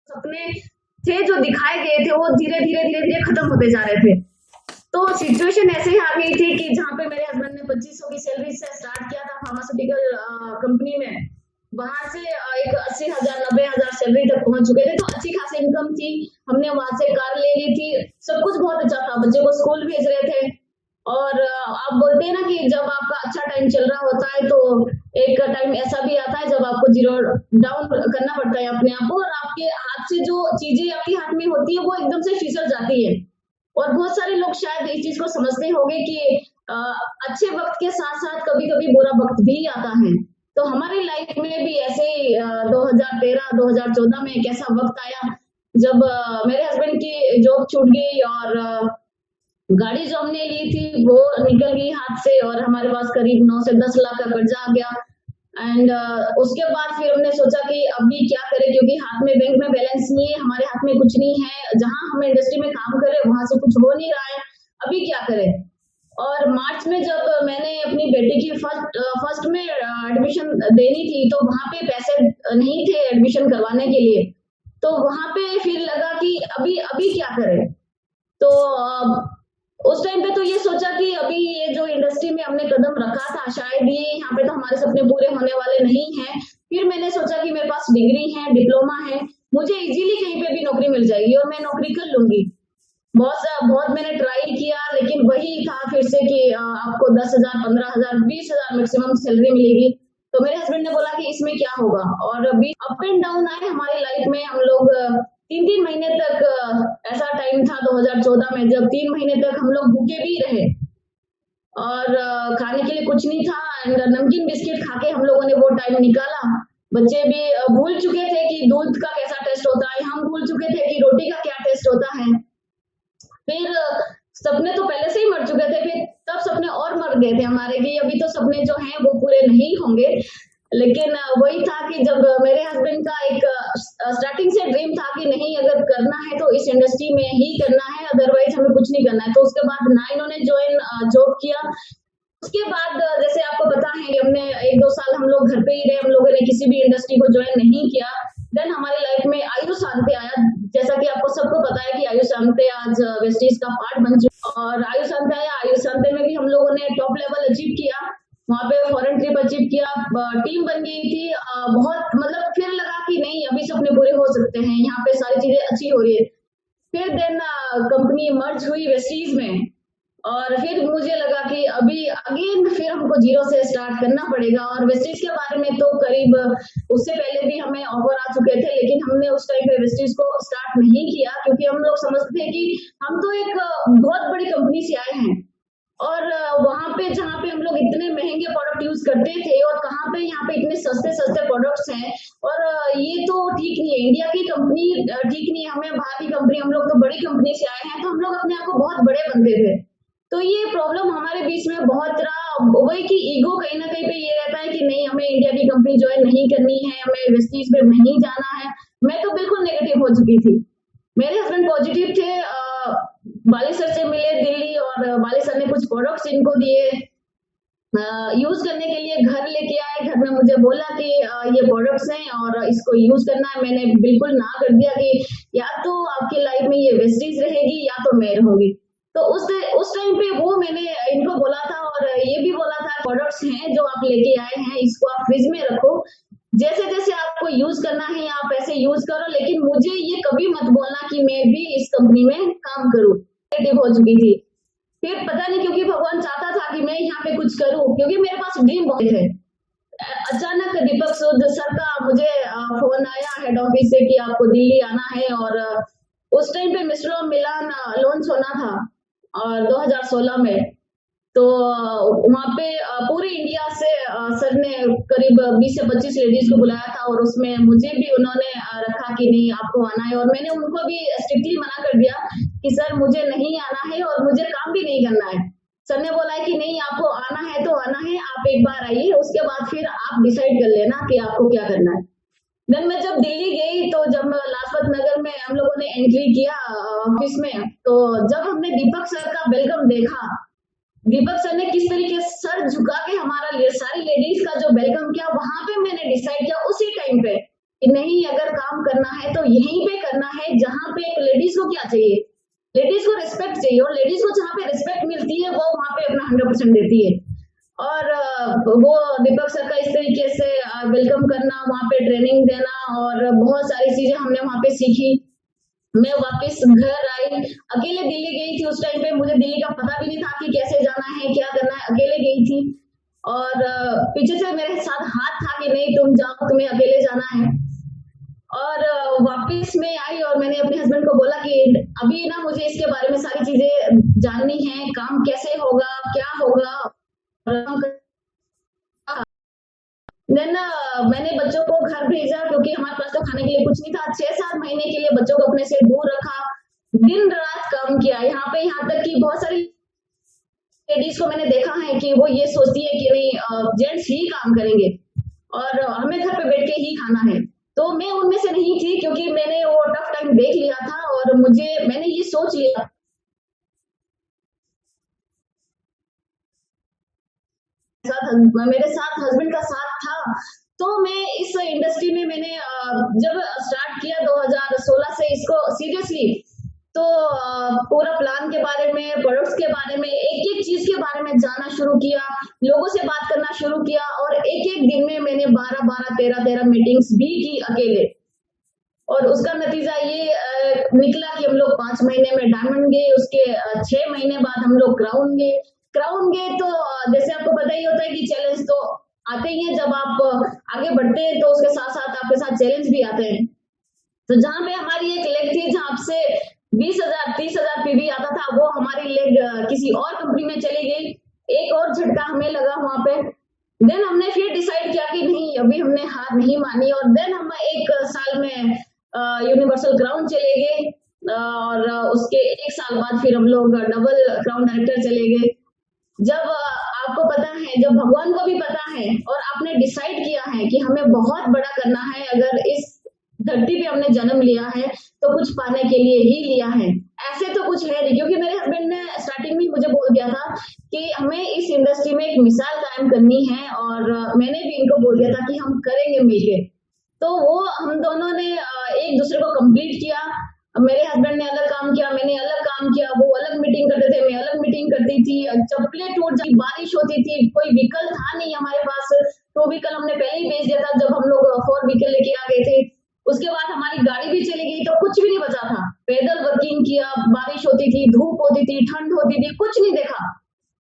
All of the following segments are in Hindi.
सपने थे जो दिखाए गए थे वो धीरे धीरे धीरे धीरे खत्म होते जा रहे थे। तो सिचुएशन ऐसे ही आ गई थी कि जहाँ पे मेरे हस्बैंड ने 2500 की सैलरी से स्टार्ट किया था फार्मास्यूटिकल कंपनी में, वहां से एक 80,000 90,000 सैलरी तक पहुंच चुके थे। तो अच्छी खासी इनकम थी, हमने वहां से कार ले ली थी, सब कुछ बहुत अच्छा था, बच्चे को स्कूल भेज रहे थे। और आप बोलते हैं ना कि जब आपका अच्छा टाइम चल रहा होता है तो एक टाइम ऐसा भी आता है जब आपको जीरो डाउन करना पड़ता है अपने आप को, और आपके हाथ से जो चीजें आपके हाथ में होती है वो एकदम से फिसल जाती है। और बहुत सारे लोग शायद इस चीज को समझते होंगे कि अच्छे वक्त के साथ साथ कभी कभी बुरा वक्त भी आता है। तो हमारी लाइफ में भी ऐसे ही 2013 2014 में एक ऐसा वक्त आया जब मेरे हस्बैंड की जॉब छूट गई और गाड़ी जो हमने ली थी वो निकल गई हाथ से, और हमारे पास करीब 9 से 10 लाख का कर्जा आ गया। एंड उसके बाद फिर हमने सोचा कि अभी क्या करें, क्योंकि हाथ में बैंक में बैलेंस नहीं है, हमारे हाथ में कुछ नहीं है, जहां हम इंडस्ट्री में काम कर रहे हैं वहां से कुछ हो नहीं रहा है, अभी क्या करें। और मार्च में जब मैंने अपनी बेटी की फर्स्ट में एडमिशन देनी थी तो वहां पे पैसे नहीं थे एडमिशन करवाने के लिए। तो वहां पे फिर लगा कि अभी अभी क्या करें। तो उस टाइम पे तो ये सोचा कि अभी ये जो इंडस्ट्री में हमने कदम रखा था शायद ये यहाँ पे तो हमारे सपने पूरे होने वाले नहीं हैं। फिर मैंने सोचा कि मेरे पास डिग्री है, डिप्लोमा है, मुझे इजीली कहीं पे भी नौकरी मिल जाएगी और मैं नौकरी कर लूंगी। बहुत मैंने ट्राई किया, लेकिन वही था फिर से कि आपको 10,000 15,000 20,000 मैक्सिमम सैलरी मिलेगी। तो मेरे हस्बैंड ने बोला कि इसमें क्या होगा, और अभी अप एंड डाउन आए हमारी लाइफ में। हम लोग 3-3 महीने तक ऐसा टाइम था 2014 में जब 3 महीने तक हम लोग भूखे भी रहे और खाने के लिए कुछ नहीं था, एंड नमकीन बिस्किट खा के हम लोगों ने वो टाइम निकाला। बच्चे भी भूल चुके थे कि दूध का कैसा टेस्ट होता है, हम भूल चुके थे कि रोटी का क्या टेस्ट होता है। फिर सपने तो पहले से ही मर चुके थे, फिर तब सपने और मर गए थे हमारे कि अभी तो सपने जो हैं वो पूरे नहीं होंगे। लेकिन वही था कि जब मेरे हस्बैंड का एक स्टार्टिंग से ड्रीम था कि नहीं, अगर करना है तो इस इंडस्ट्री में ही करना है, अदरवाइज हमें कुछ नहीं करना है। तो उसके बाद ना इन्होंने जॉब किया। उसके बाद जैसे आपको पता है कि हमने 1-2 साल हम लोग घर पे ही रहे, हम लोगों ने किसी भी इंडस्ट्री को ज्वाइन नहीं किया। देन हमारी लाइफ में आयुष अंते आया, जैसा कि आपको सबको पता है कि आयुष अंते आज वेस्टीज का पार्ट बन चुका। और आयुष अंते आया, आयुष अंते में भी हम लोगों ने टॉप लेवल अचीव किया, वहां पे फॉरेन ट्रिप अचीव किया, टीम बन गई थी। बहुत मतलब फिर लगा कि नहीं अभी सपने पूरे हो सकते हैं, यहाँ पे सारी चीजें अच्छी हो रही है। फिर देन कंपनी मर्ज हुई वेस्टीज में, और फिर मुझे लगा कि अभी अगेन फिर हमको जीरो से स्टार्ट करना पड़ेगा। और वेस्टीज के बारे में तो करीब उससे पहले भी हमें ऑफर आ चुके थे, लेकिन हमने उस टाइम पे वेस्टीज को स्टार्ट नहीं किया, क्योंकि हम लोग समझते थे कि हम तो एक बहुत बड़ी कंपनी से आए हैं, और वहां पे जहाँ पे हम लोग इतने महंगे प्रोडक्ट यूज करते थे और कहाँ पे यहाँ पे इतने सस्ते सस्ते प्रोडक्ट्स हैं, और ये तो ठीक नहीं है, इंडिया की कंपनी ठीक नहीं है, हमें बाहर की कंपनी, हम लोग तो बड़ी कंपनी से आए हैं, तो हम लोग अपने आप को बहुत बड़े बनते थे। तो ये प्रॉब्लम हमारे बीच में बहुत रहा, वही कि ईगो कहीं ना कहीं पे ये रहता है कि नहीं हमें इंडिया की कंपनी ज्वाइन नहीं करनी है, हमें वेस्टीज में नहीं जाना है। मैं तो बिल्कुल नेगेटिव हो चुकी थी। मेरे हस्बैंड पॉजिटिव थे, बाली सर से मिले दिल्ली, और बाली सर ने कुछ प्रोडक्ट्स इनको दिए यूज करने के लिए, घर लेके आए, घर में मुझे बोला कि ये प्रोडक्ट्स हैं और इसको यूज करना है। मैंने बिल्कुल ना कर दिया कि या तो आपकी लाइफ में ये वेस्टीज रहेगी या तो मैं रहूंगी। तो उस टाइम पे वो मैंने इनको बोला था, और ये भी बोला था प्रोडक्ट्स हैं जो आप लेके आए हैं इसको आप फ्रिज में रखो, जैसे जैसे आपको यूज करना है आप ऐसे यूज करो, लेकिन मुझे ये कभी मत बोलना कि मैं भी इस कंपनी में काम करूं। नेगेटिव हो चुकी थी। फिर पता नहीं क्योंकि भगवान चाहता था कि मैं यहाँ पे कुछ करूं, क्योंकि मेरे पास ड्रीम बहुत है। अचानक दीपक सूद सर का मुझे फोन आया हेड ऑफिस से कि आपको दिल्ली आना है, और उस टाइम पे मिस्टर मिलान लॉन्च होना था और 2016 में। तो वहां पे पूरे इंडिया से सर ने करीब 20 से 25 लेडीज को बुलाया था, और उसमें मुझे भी उन्होंने रखा कि नहीं आपको आना है, और मैंने उनको भी स्ट्रिक्टली मना कर दिया कि सर मुझे नहीं आना है और मुझे काम भी नहीं करना है। सर ने बोला है कि नहीं आपको आना है तो आना है, आप एक बार आइए, उसके बाद फिर आप डिसाइड कर लेना कि आपको क्या करना है। देन मैं जब दिल्ली गई तो जब लाजपत नगर में हम लोगों ने एंट्री किया ऑफिस में, तो जब हमने दीपक सर का वेलकम देखा, दीपक सर ने किस तरीके से सर झुका के हमारा सारी लेडीज का जो वेलकम किया, वहां पे मैंने डिसाइड किया उसी टाइम पे कि नहीं अगर काम करना है तो यहीं पे करना है जहाँ पे एक लेडीज को क्या चाहिए, लेडीज को रिस्पेक्ट चाहिए, और लेडीज को जहाँ पे रिस्पेक्ट मिलती है वो वहाँ पे अपना 100% देती है। और वो दीपक सर का इस तरीके से वेलकम करना, वहाँ पे ट्रेनिंग देना, और बहुत सारी चीजें हमने वहाँ पे सीखी। मैं वापस घर आई, अकेले दिल्ली गई थी। उस टाइम पे मुझे दिल्ली का पता भी नहीं था कि कैसे जाना है, क्या करना है, अकेले गई थी। और पीछे से मेरे साथ हाथ था कि नहीं तुम जाओ, तुम्हें अकेले जाना है। और वापस मैं आई और मैंने अपने हस्बैंड को बोला कि अभी ना मुझे इसके बारे में सारी चीजें जाननी है, काम कैसे होगा, क्या होगा। देन मैंने बच्चों को घर भेजा, क्योंकि हमारे पास तो खाने के लिए कुछ नहीं था। 6-7 महीने के लिए बच्चों को अपने से दूर रखा, दिन रात काम किया। यहाँ तक कि बहुत सारी लेडीज को मैंने देखा है कि वो ये सोचती है कि नहीं जेंट्स ही काम करेंगे और हमें घर पे बैठ के ही खाना है। तो मैं उनमें से नहीं थी, क्योंकि मैंने वो टफ टाइम देख लिया था और मैंने ये सोच लिया मेरे साथ हस्बैंड का साथ था। तो मैं इस इंडस्ट्री में मैंने जब स्टार्ट किया 2016 से इसको सीरियसली, तो पूरा प्लान के बारे में, प्रोडक्ट्स के बारे में, एक एक चीज के बारे में जानना शुरू किया, लोगों से बात करना शुरू किया। और एक एक दिन में मैंने 12-12, 13-13 मीटिंग्स भी की अकेले। और उसका नतीजा ये निकला कि हम लोग 5 महीने में डायमंड गए, उसके 6 महीने बाद हम लोग क्राउन गए। क्राउन गए तो जैसे आपको पता ही होता है कि चैलेंज तो आते ही हैं। जब आप आगे बढ़ते हैं तो उसके साथ साथ आपके साथ चैलेंज भी आते हैं। तो जहाँ पे हमारी एक लेग थी जहाँ से 20,000 30,000 पीवी आता था, वो हमारी लेग किसी और कंपनी में चली गई। एक और झटका हमें लगा वहां पे। देन हमने फिर डिसाइड किया कि नहीं, अभी हमने हार नहीं मानी। और देन हम 1 साल में यूनिवर्सल क्राउन चले गए, और उसके 1 साल बाद फिर हम लोग डबल क्राउन डायरेक्टर चले गए। जब आपको पता है, जब भगवान को भी पता है और आपने डिसाइड किया है कि हमें बहुत बड़ा करना है, अगर इस धरती पे हमने जन्म लिया है तो कुछ पाने के लिए ही लिया है, ऐसे तो कुछ है नहीं। क्योंकि मेरे हस्बैंड ने स्टार्टिंग में मुझे बोल दिया था कि हमें इस इंडस्ट्री में एक मिसाल कायम करनी है, और मैंने भी इनको बोल दिया था कि हम करेंगे मिलके। तो वो हम दोनों ने एक दूसरे को कंप्लीट किया। मेरे हस्बैंड ने अलग काम किया, मैंने अलग काम किया। वो अलग मीटिंग करते थे, मैं अलग मीटिंग करती थी। चप्पलें टूट जाती, बारिश होती थी, कोई व्हीकल था नहीं हमारे पास। 2 व्हीकल हमने पहले ही बेच दिया था जब हम लोग 4 व्हीकल लेके आ गए थे। उसके बाद हमारी गाड़ी भी चली गई तो कुछ भी नहीं बचा था। पैदल वर्किंग किया, बारिश होती थी, धूप होती थी, ठंड होती थी, कुछ नहीं देखा।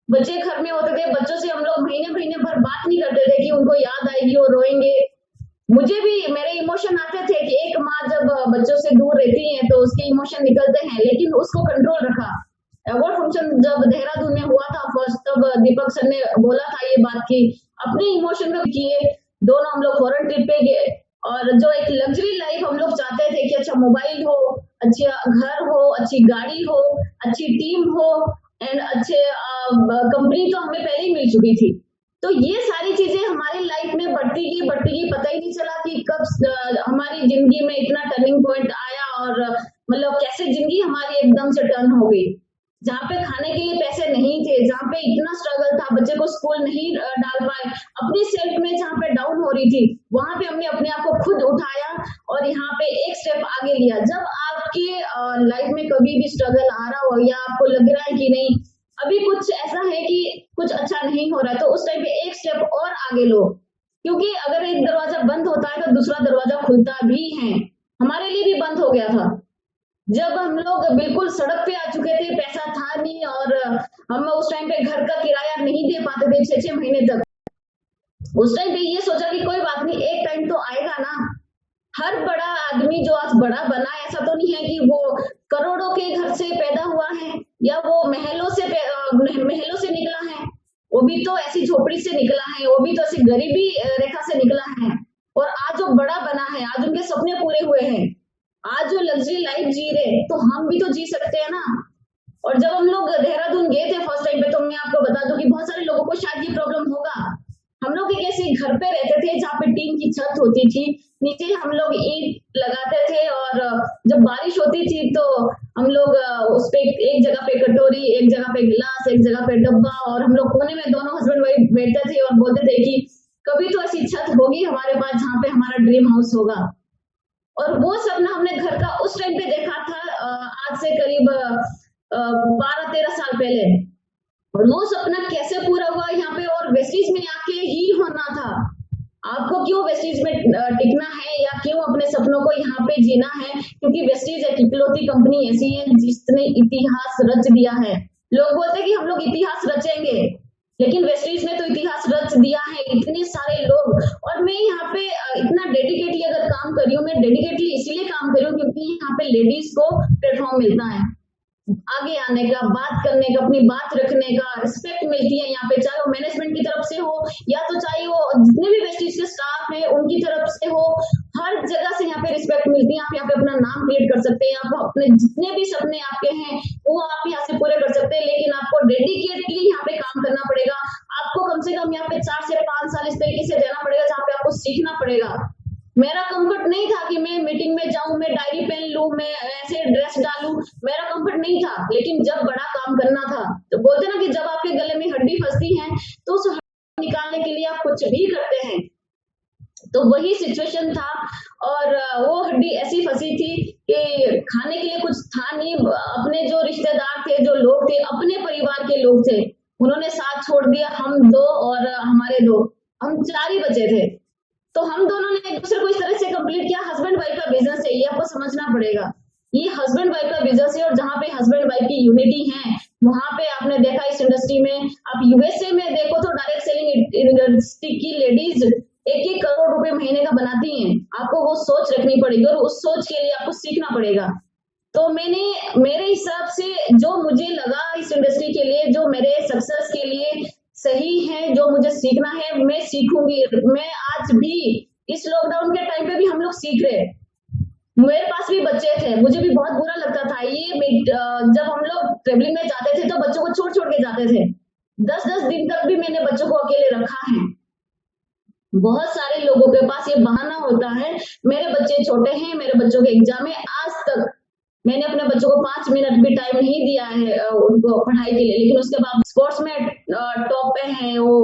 बच्चे घर में होते थे, बच्चों से हम लोग महीने महीने भर बात नहीं करते थे कि उनको याद आएगी और रोएंगे। मुझे भी मेरे इमोशन आते थे कि एक माँ जब बच्चों से दूर रहती है तो उसके इमोशन निकलते हैं, लेकिन उसको कंट्रोल रखा। अवार्ड फंक्शन जब देहरादून में हुआ था फर्स्ट, तब दीपक सर ने बोला था ये बात की अपने इमोशन को किए। दोनों हम लोग फॉरेन ट्रिप पे गए, और जो एक लग्जरी लाइफ हम लोग चाहते थे कि अच्छा मोबाइल हो, अच्छा घर हो, अच्छी गाड़ी हो, अच्छी टीम हो, एंड अच्छे कंपनी तो हमें पहले ही मिल चुकी थी। तो ये सारी चीजें हमारी लाइफ में बढ़ती गई, पता ही नहीं चला कि कब हमारी जिंदगी में इतना टर्निंग पॉइंट आया, और मतलब कैसे जिंदगी हमारी एकदम से टर्न हो गई। जहाँ पे खाने के लिए पैसे नहीं थे, जहाँ पे इतना स्ट्रगल था, बच्चे को स्कूल नहीं डाल पाए, अपनी सेल्फ में जहाँ पे डाउन हो रही थी, वहां पे हमने अपने आप को खुद उठाया और यहाँ पे एक स्टेप आगे लिया। जब आपके लाइफ में कभी भी स्ट्रगल आ रहा हो, या आपको लग रहा है कि नहीं अभी कुछ ऐसा है कि कुछ अच्छा नहीं हो रहा है, तो उस टाइम पे एक स्टेप और आगे लो। क्योंकि अगर एक दरवाजा बंद होता है तो दूसरा दरवाजा खुलता भी है। हमारे लिए भी बंद हो गया था जब हम लोग बिल्कुल सड़क पे आ चुके थे, पैसा था नहीं, और हम उस टाइम पे घर का किराया नहीं दे पाते थे 6-6 महीने तक। उस टाइम पे ये सोचा कि कोई बात नहीं, एक टाइम तो आएगा ना। हर बड़ा आदमी जो आज बड़ा बना, ऐसा तो नहीं है कि वो करोड़ों के घर से पैदा हुआ है, या वो महलों से निकला है। वो भी तो ऐसी झोपड़ी से निकला है, वो भी तो ऐसी गरीबी रेखा से निकला है, और आज जो बड़ा बना है, आज उनके सपने पूरे हुए हैं, आज जो लग्जरी लाइफ जी रहे, तो हम भी तो जी सकते हैं ना। और जब हम लोग देहरादून गए थे फर्स्ट टाइम पे, तो मैं आपको बता दूं कि बहुत सारे लोगों को शायद ये प्रॉब्लम होगा। हम लोग एक ऐसे घर पे रहते थे जहाँ पे टीन की छत होती थी, नीचे हम लोग ईंट लगाते थे, और जब बारिश होती थी तो हम लोग उस पे एक जगह पे कटोरी, एक जगह पे गिलास, एक जगह पे डब्बा, और हम लोग कोने में दोनों हस्बैंड वाइफ बैठते थे और बोलते थे कि कभी तो ऐसी छत होगी हमारे पास जहाँ पे हमारा ड्रीम हाउस होगा। और वो सपना हमने घर का उस टाइम पे देखा था, आज से करीब 12-13 साल पहले। और वो सपना कैसे पूरा हुआ यहाँ पे, और वेस्टीज में आके ही होना था। आपको क्यों वेस्टीज में टिकना है या क्यों अपने सपनों को यहाँ पे जीना है? क्योंकि वेस्टीज एक इकलौती कंपनी ऐसी है जिसने इतिहास रच दिया है। लोग बोलते हैं कि हम लोग इतिहास रचेंगे, लेकिन वेस्टीज ने तो इतिहास रच दिया है। इतने सारे लोग, और मैं यहाँ पे इतना डेडिकेटली अगर काम कर रही हूँ, मैं डेडिकेटली इसीलिए काम कर रही हूँ क्योंकि यहाँ पे लेडीज को प्लेटफॉर्म मिलता है आगे आने का, बात करने का, अपनी बात रखने का, रिस्पेक्ट मिलती है यहाँ पे, चाहे वो मैनेजमेंट की तरफ से हो या तो चाहे वो जितने भी वेस्टीज के स्टाफ है उनकी तरफ से हो। हर जगह से यहाँ पे रिस्पेक्ट मिलती है। आप यहाँ पे अपना नाम क्रिएट कर सकते हैं, आप अपने जितने भी सपने आपके हैं वो आप यहाँ से पूरे कर सकते हैं, लेकिन आपको डेडिकेटली यहाँ पे काम करना पड़ेगा। आपको कम से कम यहाँ पे 4 से 5 साल इस तरीके से देना पड़ेगा जहाँ पे आपको सीखना पड़ेगा। मेरा कंफर्ट नहीं था कि मैं मीटिंग में जाऊं, मैं डायरी पेन लूं, मैं ऐसे ड्रेस डालूं, मेरा कंफर्ट नहीं था। लेकिन जब बड़ा काम करना था, तो बोलते ना कि जब आपके गले में हड्डी फंसती है तो उस हड्डी निकालने के लिए आप कुछ भी करते हैं। तो वही सिचुएशन था, और वो हड्डी ऐसी फंसी थी कि खाने के लिए कुछ था नहीं। अपने जो रिश्तेदार थे, जो लोग थे, अपने परिवार के लोग थे, उन्होंने साथ छोड़ दिया। हम 2 और हमारे 2, हम 4 ही बचे थे। तो हम दोनों ने एक दूसरे को इस तरह से कंप्लीट किया। हस्बैंड वाइफ का बिजनेस है, ये आपको समझना पड़ेगा। ये हस्बैंड वाइफ का बिजनेस है, और जहाँ पे हस्बैंड वाइफ की यूनिटी है, वहां पे आपने देखा इस इंडस्ट्री में, आप यूएसए में देखो तो डायरेक्ट सेलिंग इंडस्ट्री की लेडीज 1-1 करोड़ रुपए महीने का बनाती हैं। आपको वो सोच रखनी पड़ेगी, और उस सोच के लिए आपको सीखना पड़ेगा। तो मैंने, मेरे हिसाब से जो मुझे लगा इस इंडस्ट्री के लिए, जो मेरे सक्सेस के लिए सही है, जो मुझे सीखना है, मैं सीखूंगी। मैं आज भी इस लॉकडाउन के टाइम पे भी हम लोग सीख रहे हैं। मेरे पास भी बच्चे थे, मुझे भी बहुत बुरा लगता था। जब हम लोग ट्रेवलिंग में जाते थे तो बच्चों को छोड़ छोड़ के जाते थे। 10-10 दिन तक भी मैंने बच्चों को अकेले रखा है। बहुत सारे लोगों के पास ये बहाना होता है, मेरे बच्चे छोटे हैं, मेरे बच्चों के एग्जाम है। आज तक मैंने अपने बच्चों को 5 मिनट भी टाइम नहीं दिया है उनको पढ़ाई के लिए, लेकिन उसके बाद स्पोर्ट्स में टॉप पे हैं, वो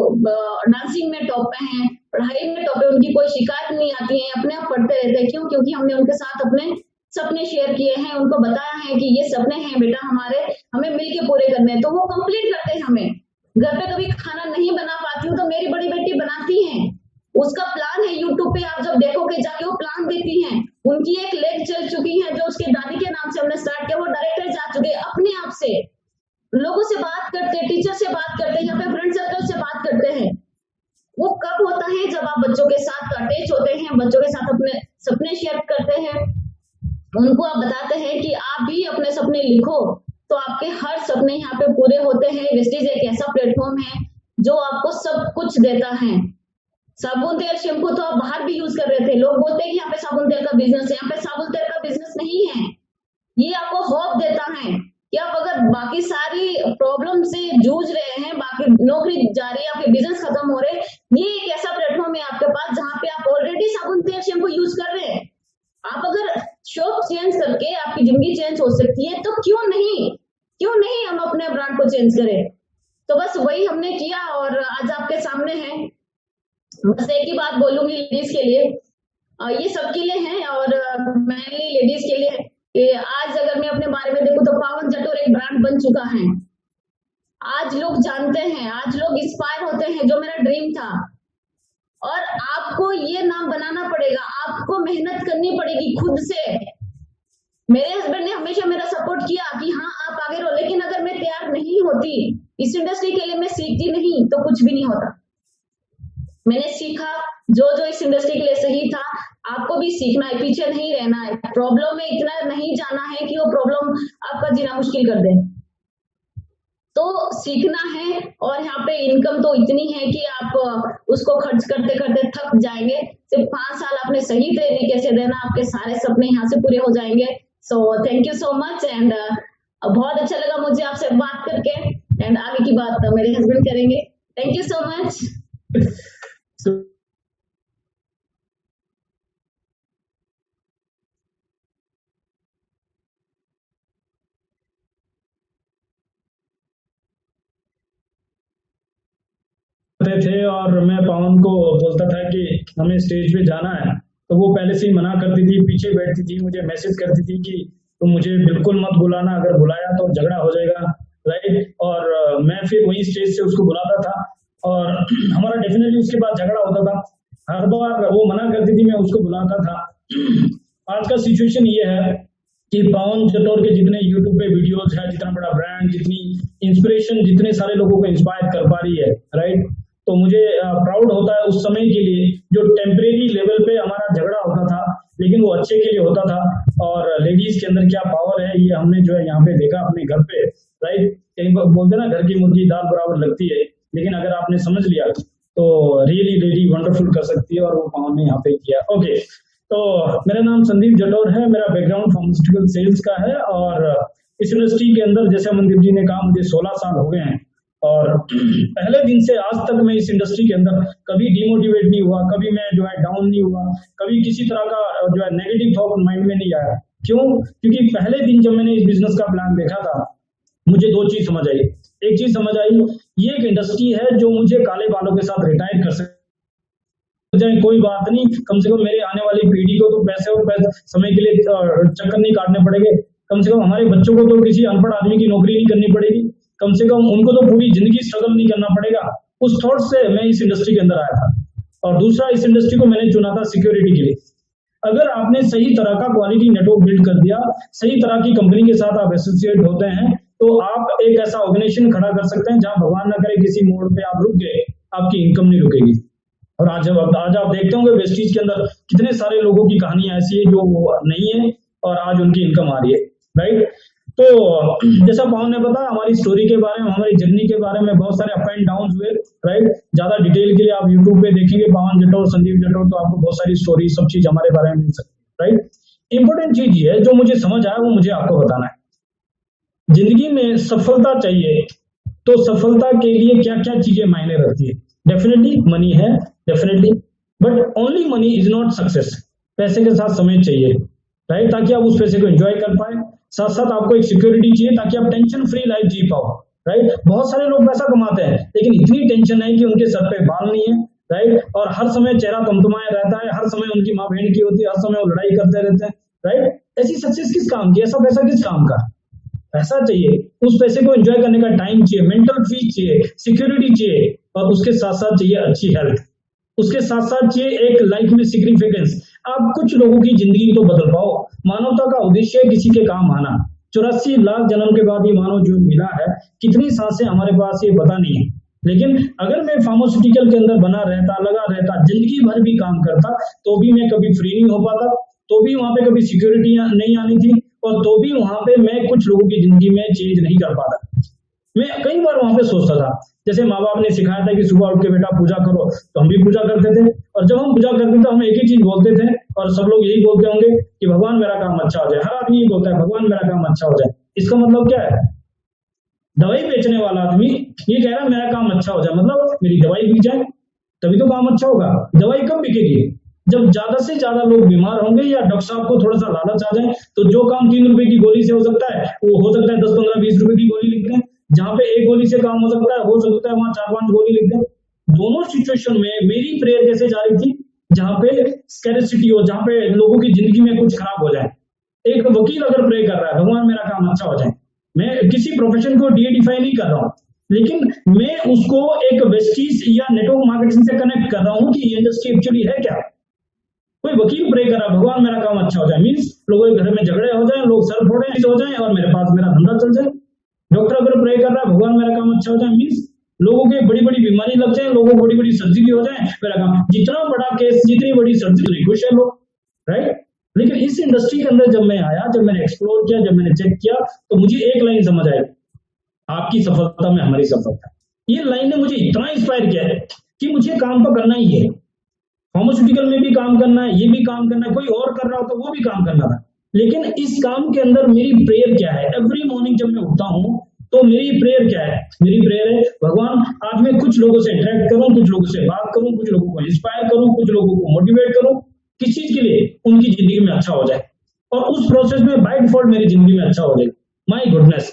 डांसिंग में टॉप पे हैं, पढ़ाई में टॉप पे, उनकी कोई शिकायत नहीं आती है, अपने आप पढ़ते रहते हैं। क्यों? क्योंकि हमने उनके साथ अपने सपने शेयर किए हैं, उनको बताया है कि ये सपने हैं बेटा हमारे, हमें मिलके पूरे करने हैं। तो वो कंप्लीट करते हैं। हमें घर पे कभी खाना नहीं बना पाती हूँ तो मेरी बड़ी बेटी बनाती है, उसका प्लान है। यूट्यूब पे आप जब देखोगे जाके वो प्लान देती हैं। उनकी एक लेग चल चुकी है जो उसके दादी के नाम से हमने स्टार्ट किया, वो डायरेक्टर जा चुके हैं। अपने आप से लोगों से बात करते, टीचर से बात करते, यहाँ पे फ्रेंड सर्कल से बात करते हैं। वो कब होता है? जब आप बच्चों के साथ अटैच होते हैं, बच्चों के साथ अपने सपने शेयर करते हैं, उनको आप बताते हैं कि आप भी अपने सपने लिखो, तो आपके हर सपने यहाँ पे पूरे होते हैं। वेस्टीज एक ऐसा प्लेटफॉर्म है जो आपको सब कुछ देता है। साबुन तेल शैम्पू तो आप बाहर भी यूज कर रहे थे, लोग बोलते हैं कि यहाँ पे साबुन तेल का बिजनेस है, यहाँ पे साबुन तेल का बिजनेस नहीं है। ये आपको होप देता है कि आप अगर बाकी सारी प्रॉब्लम से जूझ रहे हैं, बाकी नौकरी जा रही है, आपके बिजनेस खत्म हो रहे, ये एक ऐसा प्लेटफॉर्म है आपके पास जहाँ पे आप ऑलरेडी साबुन तेल शैम्पू यूज कर रहे हैं। आप अगर शॉप चेंज करके आपकी जिंदगी चेंज हो सकती है, तो क्यों नहीं हम अपने ब्रांड को चेंज करें? तो बस वही हमने किया, और आज आपके सामने है। बस एक ही बात बोलूंगी लेडीज के लिए, ये सबके लिए है, और मेनली लेडीज के लिए है कि आज अगर मैं अपने बारे में देखूं तो पावन जटोर एक ब्रांड बन चुका है। आज लोग जानते हैं, आज लोग इंस्पायर होते हैं, जो मेरा ड्रीम था। और आपको ये नाम बनाना पड़ेगा, आपको मेहनत करनी पड़ेगी खुद से। मेरे हस्बैंड ने हमेशा मेरा सपोर्ट किया कि हाँ आप आगे रहो, लेकिन अगर मैं तैयार नहीं होती इस इंडस्ट्री के लिए, मैं सीखती नहीं, तो कुछ भी नहीं होता। मैंने सीखा जो जो इस इंडस्ट्री के लिए सही था। आपको भी सीखना है, पीछे नहीं रहना है, प्रॉब्लम में इतना नहीं जाना है कि वो प्रॉब्लम आपका जीना मुश्किल कर दे। तो सीखना है, और यहाँ पे इनकम तो इतनी है कि आप उसको खर्च करते करते थक जाएंगे। सिर्फ 5 साल आपने सही तरीके से देना, आपके सारे सपने यहाँ से पूरे हो जाएंगे। So thank you so much, and बहुत अच्छा लगा मुझे आपसे बात करके, एंड आगे की बात मेरे हस्बैंड करेंगे। Thank you so much. थे और मैं पवन को बोलता था कि हमें स्टेज पे जाना है, तो वो पहले से ही मना करती थी, पीछे बैठती थी, मुझे मैसेज करती थी कि तुम मुझे बिल्कुल मत बुलाना, अगर बुलाया तो झगड़ा हो जाएगा, राइट। और मैं फिर वही स्टेज से उसको बुलाता था और हमारा डेफिनेटली उसके बाद झगड़ा होता था। हर बार वो मना करती थी, मैं उसको बुलाता था। आज का सिचुएशन ये है कि पवन जटौर के जितने यूट्यूब पे वीडियोस है, जितना बड़ा ब्रांड, जितनी इंस्पिरेशन, जितने सारे लोगों को इंस्पायर कर पा रही है, राइट। तो मुझे प्राउड होता है उस समय के लिए, जो टेम्परेरी लेवल पे हमारा झगड़ा होता था लेकिन वो अच्छे के लिए होता था। और लेडीज के अंदर क्या पावर है ये हमने जो है यहाँ पे देखा अपने घर पे, राइट। कहीं बोलते ना, घर की मुर्गी दाल बराबर लगती है, लेकिन अगर आपने समझ लिया तो रियली लेडी वंडरफुल कर सकती है, और वो पवन ने यहाँ पे किया। ओके, तो मेरा नाम संदीप जटौर है, मेरा बैकग्राउंड फार्मास्यूटिकल सेल्स का है, और इस इंडस्ट्री के अंदर जैसे अमनदीप जी ने कहा मुझे 16 साल हो गए हैं, और पहले दिन से आज तक मैं इस इंडस्ट्री के अंदर कभी डिमोटिवेट नहीं हुआ, कभी मैं जो है डाउन नहीं हुआ, कभी किसी तरह का जो है नेगेटिव थॉट माइंड में नहीं आया। क्यों? क्योंकि पहले दिन जब मैंने इस बिजनेस का प्लान देखा था, मुझे दो चीज समझ आई। एक चीज समझ आई, ये एक इंडस्ट्री है जो मुझे काले बालों के साथ रिटायर कर सकती जाए, कोई बात नहीं, कम से कम मेरे आने वाली पीढ़ी को तो पैसे और समय के लिए चक्कर नहीं काटने पड़ेंगे, कम से कम हमारे बच्चों को तो किसी अनपढ़ आदमी की नौकरी नहीं करनी पड़ेगी, कम से कम उनको तो पूरी जिंदगी स्ट्रगल नहीं करना पड़ेगा। उस थॉट से मैं इस इंडस्ट्री के अंदर आया था। और दूसरा, इस इंडस्ट्री को मैंने चुना था सिक्योरिटी के लिए। अगर आपने सही तरह का क्वालिटी नेटवर्क बिल्ड कर दिया, सही तरह की कंपनी के साथ आप एसोसिएट होते हैं, तो आप एक ऐसा ऑर्गेनाइजेशन खड़ा कर सकते हैं जहां भगवान ना करे किसी मोड़ पे आप रुक गए, आपकी इनकम नहीं रुकेगी। और आज आप देखते होंगे वेस्टीज के अंदर कितने सारे लोगों की कहानियां ऐसी है जो नहीं है और आज उनकी इनकम आ रही है, राइट। तो जैसा पवन ने बताया हमारी स्टोरी के बारे में, हमारी जर्नी के बारे में, बहुत सारे अप एंड डाउन हुए, राइट। ज्यादा डिटेल के लिए आप यूट्यूब पे देखेंगे पवन जटौर, संदीप जटौर, तो आपको बहुत सारी स्टोरी, सब चीज हमारे बारे में मिल सकती है, राइट। इंपॉर्टेंट चीज ये है जो मुझे समझ आया वो मुझे आपको बताना है। जिंदगी में सफलता चाहिए तो सफलता के लिए क्या क्या चीजें मायने रखती है? डेफिनेटली मनी है, definitely, but only money is not success. पैसे के साथ समय चाहिए, राइट, ताकि आप उस पैसे को एंजॉय कर पाए। साथ साथ आपको एक सिक्योरिटी चाहिए ताकि आप टेंशन फ्री लाइफ जी पाओ, राइट। बहुत सारे लोग पैसा कमाते हैं लेकिन इतनी टेंशन है कि उनके सर पे बाल नहीं है, राइट, और हर समय चेहरा तमतमाया रहता है, हर समय उनकी माँ बहन की होती है, हर समय वो लड़ाई करते रहते हैं, राइट। ऐसी सक्सेस किस काम की? ऐसा पैसा किस काम का? पैसा चाहिए, उस पैसे को एंजॉय करने का टाइम चाहिए, मेंटल पीस चाहिए, सिक्योरिटी चाहिए, और उसके साथ साथ चाहिए अच्छी हेल्थ, उसके साथ साथ चाहिए एक लाइफ में सिग्निफिकेंस। आप कुछ लोगों की जिंदगी तो बदल पाओ। मानवता का उद्देश्य है किसी के काम आना। 84 लाख जन्म के बाद ये मानव जीवन मिला है, कितनी सांसें हमारे पास ये पता नहीं है, लेकिन अगर मैं फार्मास्यूटिकल के अंदर बना रहता, लगा रहता, जिंदगी भर भी काम करता, तो भी मैं कभी फ्री नहीं हो पाता, तो भी वहां पे कभी सिक्योरिटी नहीं आनी थी, और तो भी वहां पे मैं कुछ लोगों की जिंदगी में चेंज नहीं कर पाता। मैं कई बार वहां पे सोचता था, जैसे माँ बाप ने सिखाया था कि सुबह उठ के बेटा पूजा करो, तो हम भी पूजा करते थे, और जब हम पूजा करते थे तो हम एक ही चीज बोलते थे, और सब लोग यही बोलते होंगे कि भगवान मेरा काम अच्छा हो जाए। हर आदमी ये बोलता है भगवान मेरा काम अच्छा हो जाए। इसका मतलब क्या है? दवाई बेचने वाला आदमी ये कह रहा है मेरा काम अच्छा हो जाए, मतलब मेरी दवाई बिक जाए तभी तो काम अच्छा होगा। दवाई कब बिकेगी? जब ज्यादा से ज्यादा लोग बीमार होंगे या डॉक्टर साहब को थोड़ा सा लालच आ जाए, तो जो काम 3 रुपए की गोली से हो सकता है वो हो सकता है 10, 15, 20 रुपए की गोली लिख दें। जहां पे एक गोली से काम हो सकता है वहां 4-5 गोली लिख दें। दोनों सिचुएशन में मेरी प्रेयर कैसे जा रही थी? जहां पे स्कैरिसिटी हो, जहां पे लोगों की जिंदगी में कुछ खराब हो जाए। एक वकील अगर प्रे कर रहा है भगवान मेरा काम अच्छा हो जाए, मैं किसी प्रोफेशन को डिफाइन नहीं कर रहा हूँ, लेकिन मैं उसको एक वेस्टीज या नेटवर्क मार्केटिंग से कनेक्ट कर रहा हूँ कि ये इंडस्ट्री एक्चुअली है क्या। कोई वकील प्रे कर रहा है भगवान मेरा काम अच्छा हो जाए, मीन्स लोगों के घर में झगड़े हो जाए, लोग सर फोड़े हो जाए और मेरे पास मेरा धंधा चल जाए। डॉक्टर अगर प्रे कर रहा है भगवान मेरा काम अच्छा हो जाए, मीन्स लोगों के बड़ी बड़ी बीमारी लग जाए, लोगों को बड़ी बड़ी सर्जरी हो जाए, मेरा काम। जितना बड़ा केस, जितनी बड़ी सर्जरी, खुश है लोग, राइट। लेकिन इस इंडस्ट्री के अंदर जब मैं आया, जब मैंने एक्सप्लोर किया, जब मैंने चेक किया, तो मुझे एक लाइन समझ आई, आपकी सफलता में हमारी सफलता। ये लाइन ने मुझे इतना इंस्पायर किया है कि मुझे काम तो करना ही है। फार्मास्यूटिकल में भी काम करना है, ये भी काम करना है, कोई और कर रहा हो तो वो भी काम करना था। लेकिन इस काम के अंदर मेरी प्रेयर क्या है? एवरी मॉर्निंग जब मैं उठता हूँ तो मेरी प्रेयर क्या है? मेरी प्रेयर है भगवान आज मैं कुछ लोगों से इंटरेक्ट करूं, कुछ लोगों से बात करूं, कुछ लोगों को इंस्पायर करूं, कुछ लोगों को मोटिवेट करूं, किस चीज के लिए? उनकी जिंदगी में अच्छा हो जाए, और उस प्रोसेस में बाय डिफॉल्ट मेरी जिंदगी में अच्छा हो जाए। माय गुडनेस,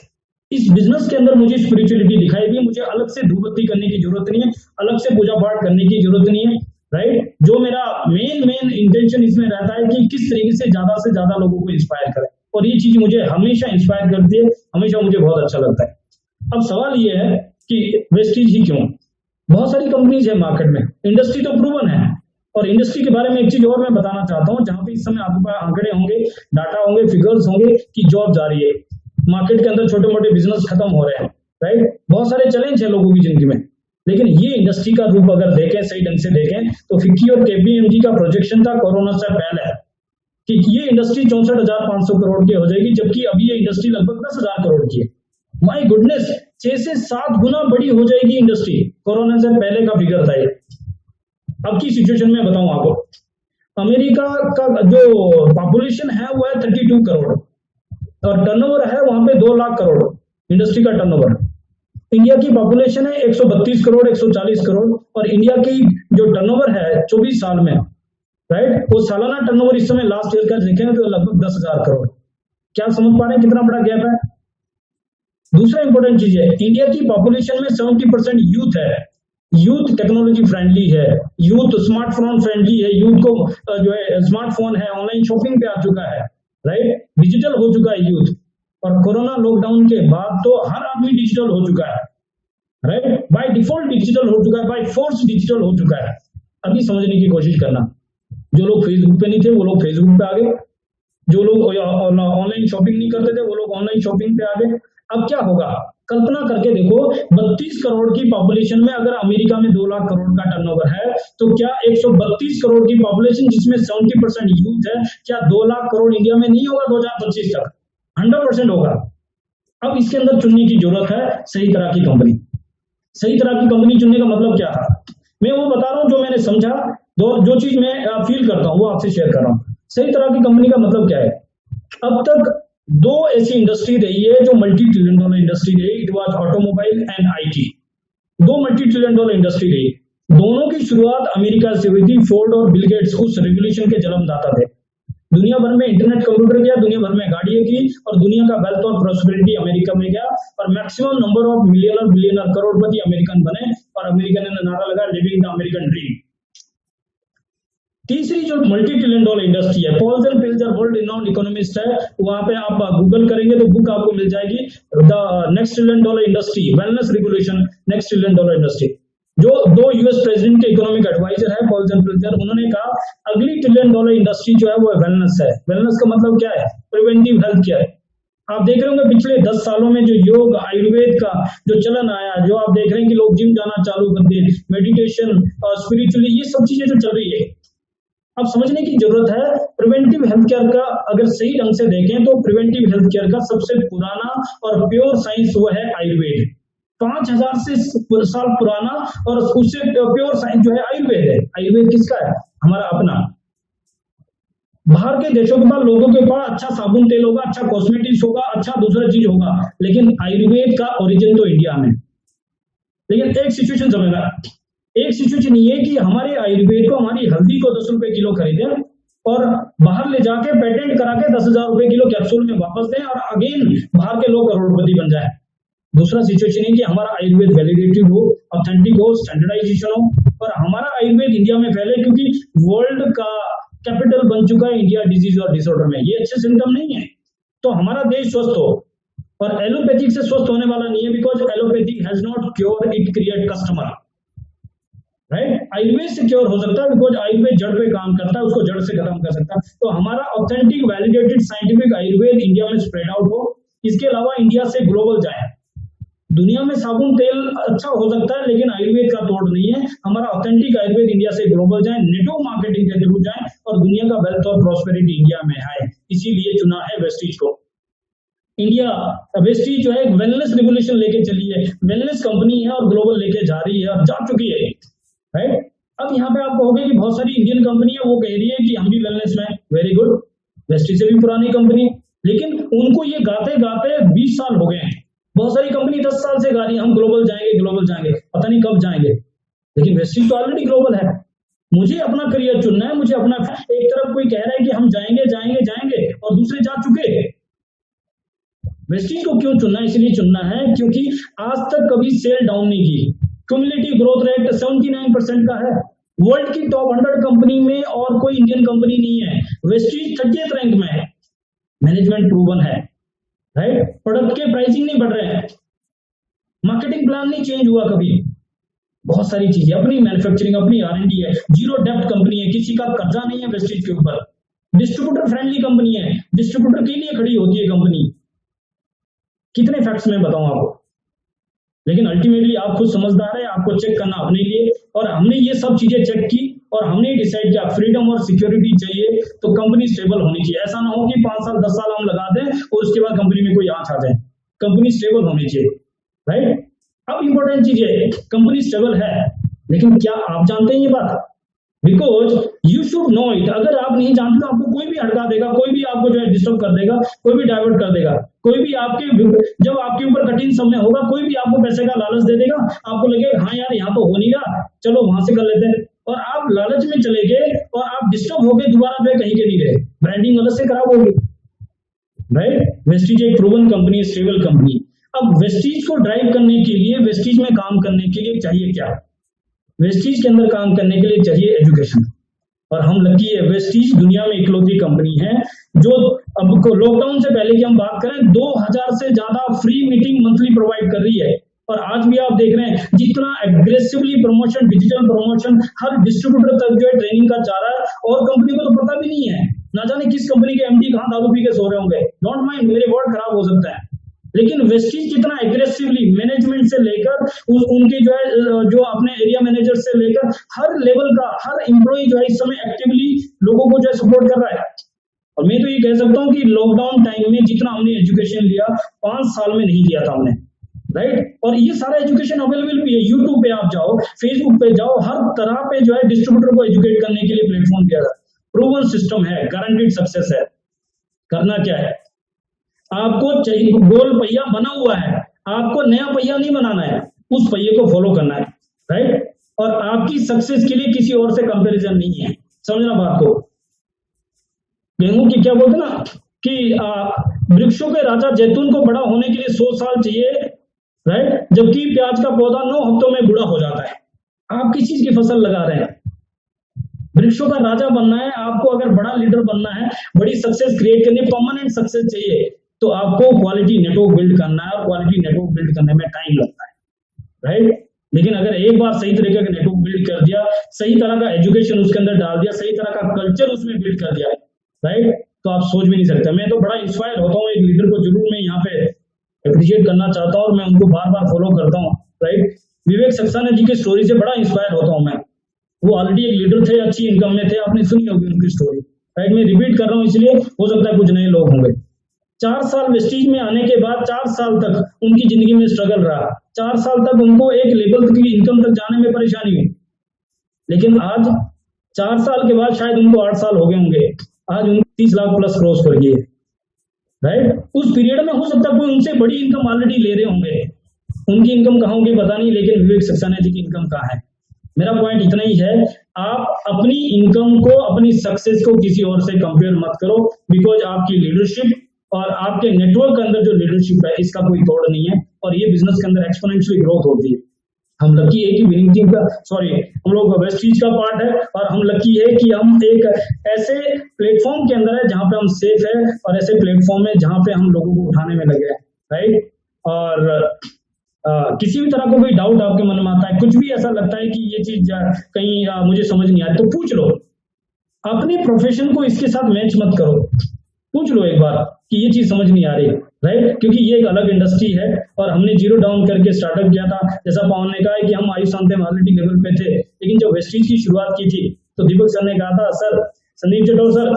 इस बिजनेस के अंदर मुझे स्पिरिचुअलिटी दिखाई दी। मुझे अलग से धूप बत्ती करने की जरूरत नहीं है, अलग से पूजा पाठ करने की जरूरत नहीं है। राइट। जो मेरा मेन इंटेंशन इसमें रहता है कि किस तरीके से ज्यादा लोगों को इंस्पायर करें, और ये चीज मुझे हमेशा इंस्पायर करती है, हमेशा मुझे बहुत अच्छा लगता है। अब सवाल ये है कि वेस्टीज ही क्यों? बहुत सारी कंपनीज है मार्केट में, इंडस्ट्री तो प्रूवन है। और इंडस्ट्री के बारे में एक चीज और मैं बताना चाहता हूँ, जहां पे इस समय आपके पास आंकड़े होंगे, डाटा होंगे, फिगर्स होंगे कि जॉब जा रही है मार्केट के अंदर, छोटे मोटे बिजनेस खत्म हो रहे हैं, राइट। बहुत सारे चैलेंज है लोगों की जिंदगी में, लेकिन ये इंडस्ट्री का रूप अगर देखें, सही ढंग से देखें, तो फिक्की और केपीएमजी का प्रोजेक्शन था कोरोना से पहले कि ये इंडस्ट्री 64,500 करोड़ की हो जाएगी, जबकि अभी ये इंडस्ट्री लगभग 10,000 करोड़ की है। माय गुडनेस, 6 से 7 गुना बड़ी हो जाएगी इंडस्ट्री, कोरोना से पहले का फिगर था ये। अब की सिचुएशन में बताऊं आपको, अमेरिका का जो पॉपुलेशन है वो है 32 करोड़ और टर्नओवर है वहां पे 2 लाख करोड़ इंडस्ट्री का टर्नओवर। इंडिया की पॉपुलेशन है 132 करोड़, 140 करोड़, और इंडिया की जो टर्नओवर है 24 साल में, राइट, वो सालाना टर्नओवर इस समय लास्ट ईयर का देखें तो लगभग 10,000 करोड़। क्या समझ पा रहे हैं कितना बड़ा गैप है? दूसरा इंपॉर्टेंट चीज है, इंडिया की पॉपुलेशन में 70% यूथ है। यूथ टेक्नोलॉजी फ्रेंडली है, यूथ स्मार्टफोन फ्रेंडली है, यूथ को जो है स्मार्टफोन है, ऑनलाइन शॉपिंग पे आ चुका है, राइट, डिजिटल हो चुका है यूथ। और कोरोना लॉकडाउन के बाद तो हर आदमी डिजिटल हो चुका है, राइट, बाय डिफॉल्ट डिजिटल हो चुका है, बाय फोर्स डिजिटल हो चुका है। अभी समझने की कोशिश करना, जो लोग फेसबुक पे नहीं थे वो लोग फेसबुक पे आ गए, जो लोग ऑनलाइन शॉपिंग नहीं करते थे वो लोग ऑनलाइन शॉपिंग पे आ गए। अब क्या होगा, कल्पना करके देखो, 32 करोड़ की पॉपुलेशन में अगर अमेरिका में 2 लाख करोड़ का टर्नओवर है, तो क्या 132 करोड़ की पॉपुलेशन जिसमें 70% यूथ है, क्या 2 लाख करोड़ इंडिया में नहीं होगा 2025 तक? 100% होगा। अब इसके अंदर चुनने की जरूरत है सही तरह की कंपनी। सही तरह की कंपनी चुनने का मतलब क्या था, मैं वो बता रहा हूं जो मैंने समझा, जो चीज मैं फील करता हूं वो आपसे शेयर कर रहा हूं। सही तरह की कंपनी का मतलब क्या है? अब तक 2 ऐसी इंडस्ट्री रही है जो मल्टी ट्रिलियन डॉलर इंडस्ट्री रही, it was automobile and IT. 2 multi trillion dollar industry रही, दोनों की शुरुआत अमेरिका से हुई थी। फोर्ड और बिल गेट्स उस रेवोल्यूशन के जन्मदाता थे। दुनिया भर में इंटरनेट कंप्यूटर गया, दुनिया भर में गाड़ियां की, और दुनिया का वेल्थ और प्रॉस्पेरिटी अमेरिका में गया, और maximum number of millionaire billionaire Crorepati American बने, और अमेरिका ने नारा लगा लिविंग द अमेरिकन ड्रीम। तीसरी जो मल्टी ट्रिलियन डॉलर इंडस्ट्री है, पॉल्जर पिल्जर वर्ल्ड रिनाउंड इकोनॉमिस्ट है, वहां पे आप गूगल करेंगे तो बुक आपको मिल जाएगी, the next trillion dollar industry, wellness revolution, next trillion dollar industry. जो 2 यूएस प्रेसिडेंट के इकोनॉमिक एडवाइजर है पॉल्जर पिल्जर, उन्होंने कहा अगली ट्रिलियन डॉलर इंडस्ट्री जो है वो वेलनेस है। वेलनेस का मतलब क्या है? Preventive health care. आप देख रहे होंगे पिछले 10 सालों में जो योग आयुर्वेद का जो चलन आया, जो आप देख रहे हैं कि लोग जिम जाना चालू कर दिए, मेडिटेशन और स्पिरिचुअली, ये सब चीजें जो चल रही है, अब समझने की जरूरत है। प्रिवेंटिव हेल्थ केयर का अगर सही ढंग से देखें तो प्रिवेंटिव हेल्थ केयर का सबसे पुराना और प्योर साइंस वो है आयुर्वेद। 5000 से साल पुराना और उससे प्योर साइंस जो है आयुर्वेद है। आयुर्वेद किसका है? हमारा अपना। बाहर के देशों के पास लोगों के पास अच्छा साबुन तेल होगा, अच्छा कॉस्मेटिक्स होगा, अच्छा दूसरा चीज होगा, लेकिन आयुर्वेद का ओरिजिन तो इंडिया में। लेकिन एक सिचुएशन समझना, एक सिचुएशन ये कि हमारे आयुर्वेद को, हमारी हल्दी को 10 रुपए किलो खरीदे और बाहर ले जाके पेटेंट करा के 10,000 रुपए किलो कैप्सूल में वापस दें, और अगेन बाहर के लोग करोड़पति बन जाए। दूसरा सिचुएशन है कि हमारा आयुर्वेद वैलिडेटेड हो, ऑथेंटिक हो, स्टैंडर्डाइजेशन हो, और हमारा आयुर्वेद इंडिया में फैले, क्योंकि वर्ल्ड का कैपिटल बन चुका है इंडिया डिजीज और डिसऑर्डर में। ये अच्छे सिम्टम नहीं है। तो हमारा देश स्वस्थ हो, और एलोपैथिक से स्वस्थ होने वाला नहीं है, because allopathic has not cure, it create customer, right. Ayurveda से क्योर हो सकता है, बिकॉज आयुर्वेद जड़ पे काम करता है, उसको जड़ से खत्म कर सकता है। तो हमारा authentic validated scientific Ayurveda India में स्प्रेड आउट हो। इसके अलावा इंडिया से ग्लोबल जाए। दुनिया में साबुन तेल अच्छा हो सकता है, लेकिन आयुर्वेद का तोड़ नहीं है। हमारा ऑथेंटिक आयुर्वेद इंडिया से ग्लोबल जाए, नेटवर्क मार्केटिंग के थ्रू जाए, और दुनिया का वेल्थ और प्रॉस्पेरिटी इंडिया में आए। इसीलिए चुना है वेस्टीज को। इंडिया वेस्टीज जो है वेलनेस रिवोल्यूशन लेके चली है, वेलनेस कंपनी है और ग्लोबल लेके जा रही है और जा चुकी है, राइट। अब यहाँ पे आप कहोगे कि बहुत सारी इंडियन कंपनी है वो कह रही है कि हम भी वेलनेस में, वेरी गुड, वेस्टीज से भी पुरानी कंपनी, लेकिन उनको ये गाते गाते 20 साल हो गए हैं। बहुत सारी कंपनी 10 साल से गा रही है हम ग्लोबल जाएंगे, ग्लोबल जाएंगे, पता नहीं कब जाएंगे, लेकिन वेस्टीज तो ऑलरेडी ग्लोबल है। मुझे अपना करियर चुनना है, मुझे अपना, एक तरफ कोई कह रहा है कि हम जाएंगे जाएंगे जाएंगे और दूसरे जा चुके हैं। वेस्टीज को क्यों चुनना है? इसलिए चुनना है क्योंकि आज तक कभी सेल डाउन नहीं की, क्यूमुलेटिव ग्रोथ रेट 79% का है। वर्ल्ड की टॉप 100 कंपनी में और कोई इंडियन कंपनी नहीं है। वेस्टीज 30th रैंक में है, मैनेजमेंट प्रूवन है, राइट। प्रोडक्ट के प्राइसिंग नहीं बढ़ रहे हैं, मार्केटिंग प्लान नहीं चेंज हुआ कभी, बहुत सारी चीजें, अपनी मैन्युफैक्चरिंग, अपनी R&D है, जीरो डेप्ट कंपनी है, किसी का कर्जा नहीं है वेस्टीज के ऊपर, डिस्ट्रीब्यूटर फ्रेंडली कंपनी है, डिस्ट्रीब्यूटर के लिए खड़ी होती है कंपनी। कितने फैक्ट्स में बताऊं आपको, लेकिन अल्टीमेटली आप खुद समझदार है, आपको चेक करना अपने लिए। और हमने ये सब चीजें चेक की और हमने डिसाइड किया फ्रीडम और सिक्योरिटी चाहिए तो कंपनी स्टेबल होनी चाहिए। ऐसा ना हो कि 5 साल 10 साल हम लगा दें और उसके बाद कंपनी में कोई आंच आ जाए, कंपनी स्टेबल होनी चाहिए, राइट। अब इंपॉर्टेंट चीज है, कंपनी स्टेबल है, लेकिन क्या आप जानते हैं ये बात? Because you should know it. अगर आप नहीं जानते तो आपको कोई भी हटका देगा, कोई भी आपको जो है डिस्टर्ब कर देगा, कोई भी डाइवर्ट कर देगा, कोई भी आपके जब आपके ऊपर कठिन समय होगा कोई भी आपको पैसे का लालच दे देगा, आपको लगेगा हाँ यार यहाँ तो हो नहीं रहा, चलो वहां से कर लेते हैं, और आप लालच में चले गए और आप डिस्टर्ब हो गए, दोबारा जो कहीं के नहीं रहे, ब्रांडिंग अलग से खराब होगी, राइट। वेस्टीज एक प्रूवन कंपनी, स्टेबल कंपनी। अब वेस्टीज को ड्राइव करने के लिए, वेस्टीज में काम करने के लिए चाहिए क्या? वेस्टीज के अंदर काम करने के लिए चाहिए एजुकेशन। और हम लकी है, वेस्टीज दुनिया में इकलौती कंपनी है जो अब लॉकडाउन से पहले की हम बात करें 2000 से ज्यादा फ्री मीटिंग मंथली प्रोवाइड कर रही है। और आज भी आप देख रहे हैं जितना एग्रेसिवली प्रमोशन, डिजिटल प्रमोशन हर डिस्ट्रीब्यूटर तक जो है ट्रेनिंग का जा रहा है, और कंपनी को तो पता भी नहीं है, ना जाने किस कंपनी के एमडी कहां दारू पी के सो रहे होंगे, डोंट माइंड, मेरे वर्ड खराब हो सकता है, लेकिन वेस्टीज कितना एग्रेसिवली मैनेजमेंट से लेकर उनके जो है जो अपने एरिया मैनेजर से लेकर हर लेवल का हर एम्प्लॉय जो है इस समय एक्टिवली लोगों को जो है सपोर्ट कर रहा है। और मैं तो ये कह सकता हूँ कि लॉकडाउन टाइम में जितना हमने एजुकेशन लिया 5 साल में नहीं लिया था हमने, राइट। और ये सारा एजुकेशन अवेलेबल भी है, यूट्यूब पे आप जाओ, फेसबुक पे जाओ, हर तरह पे जो है डिस्ट्रीब्यूटर को एजुकेट करने के लिए प्लेटफॉर्म दिया था, प्रूवन सिस्टम है, गारंटीड सक्सेस है। करना क्या है, आपको चाहिए, गोल पहिया बना हुआ है, आपको नया पहिया नहीं बनाना है, उस पहिए को फॉलो करना है, राइट। और आपकी सक्सेस के लिए किसी और से कंपैरिजन नहीं है, समझना बात को। गेहूं की क्या बोलते ना कि वृक्षों के राजा जैतून को बड़ा होने के लिए 100 साल चाहिए, राइट, जबकि प्याज का पौधा 9 हफ्तों में बूढ़ा हो जाता है। आप किस चीज की फसल लगा रहे हैं? वृक्षों का राजा बनना है आपको, अगर बड़ा लीडर बनना है, बड़ी सक्सेस क्रिएट करनी, परमानेंट सक्सेस चाहिए, तो आपको क्वालिटी नेटवर्क बिल्ड करना है, और क्वालिटी नेटवर्क बिल्ड करने में टाइम लगता है, राइट। लेकिन अगर एक बार सही तरीके का नेटवर्क बिल्ड कर दिया, सही तरह का एजुकेशन उसके अंदर डाल दिया, सही तरह का कल्चर उसमें बिल्ड कर दिया, राइट, तो आप सोच भी नहीं सकते। मैं तो बड़ा इंस्पायर होता हूँ, एक लीडर को जरूर मैं यहाँ पे अप्रिशिएट करना चाहता हूँ और मैं उनको बार बार फॉलो करता हूँ, राइट। विवेक सक्सेना जी की स्टोरी से बड़ा इंस्पायर होता हूँ मैं। वो ऑलरेडी एक लीडर थे, अच्छी इनकम में थे, आपने सुनी होगी उनकी स्टोरी, राइट। मैं रिपीट कर रहा हूँ इसलिए हो सकता है कुछ नए लोग होंगे। 4 साल वेस्टीज में आने के बाद 4 साल तक उनकी जिंदगी में स्ट्रगल रहा, 4 साल तक उनको एक लेवल की इनकम तक जाने में परेशानी हुई, लेकिन आज 4 साल के बाद शायद उनको 8 साल हो गए होंगे, आज उनको 30 लाख प्लस क्रॉस कर गए, राइट। उस पीरियड में हो सकता है कोई उनसे बड़ी इनकम ऑलरेडी ले रहे होंगे, उनकी इनकम कहाँ होगी पता नहीं, लेकिन विवेक सक्सेना जी की इनकम कहाँ है? मेरा पॉइंट इतना ही है, आप अपनी इनकम को, अपनी सक्सेस को किसी और से कंपेयर मत करो, बिकॉज आपकी लीडरशिप और आपके नेटवर्क के अंदर जो लीडरशिप है इसका कोई तोड़ नहीं है, और ये बिजनेस के अंदर एक्सपोनेंशियली ग्रोथ होती है। हम लकी है कि विनिंग टीम का, हम लोग वेस्टीज का पार्ट है, और हम लकी है कि हम एक ऐसे प्लेटफॉर्म के अंदर है जहां पे हम सेफ है, और ऐसे प्लेटफॉर्म है जहां पे हम लोगों को उठाने में लगे हैं, राइट। और किसी भी तरह को कोई डाउट आपके मन में आता है, कुछ भी ऐसा लगता है कि ये चीज कहीं मुझे समझ नहीं आती, तो पूछ लो, अपने प्रोफेशन को इसके साथ मैच मत करो, पूछ लो एक बार कि ये चीज समझ नहीं आ रही, राइट, क्योंकि ये एक अलग इंडस्ट्री है, और हमने जीरो डाउन करके स्टार्टअप किया था। जैसा पवन ने कहा है कि हम आयुष शांति ऑलरेडी लेवल पे थे, लेकिन जब वेस्टीज की शुरुआत की थी तो दीपक सर ने कहा था, सर संदीप चटोर सर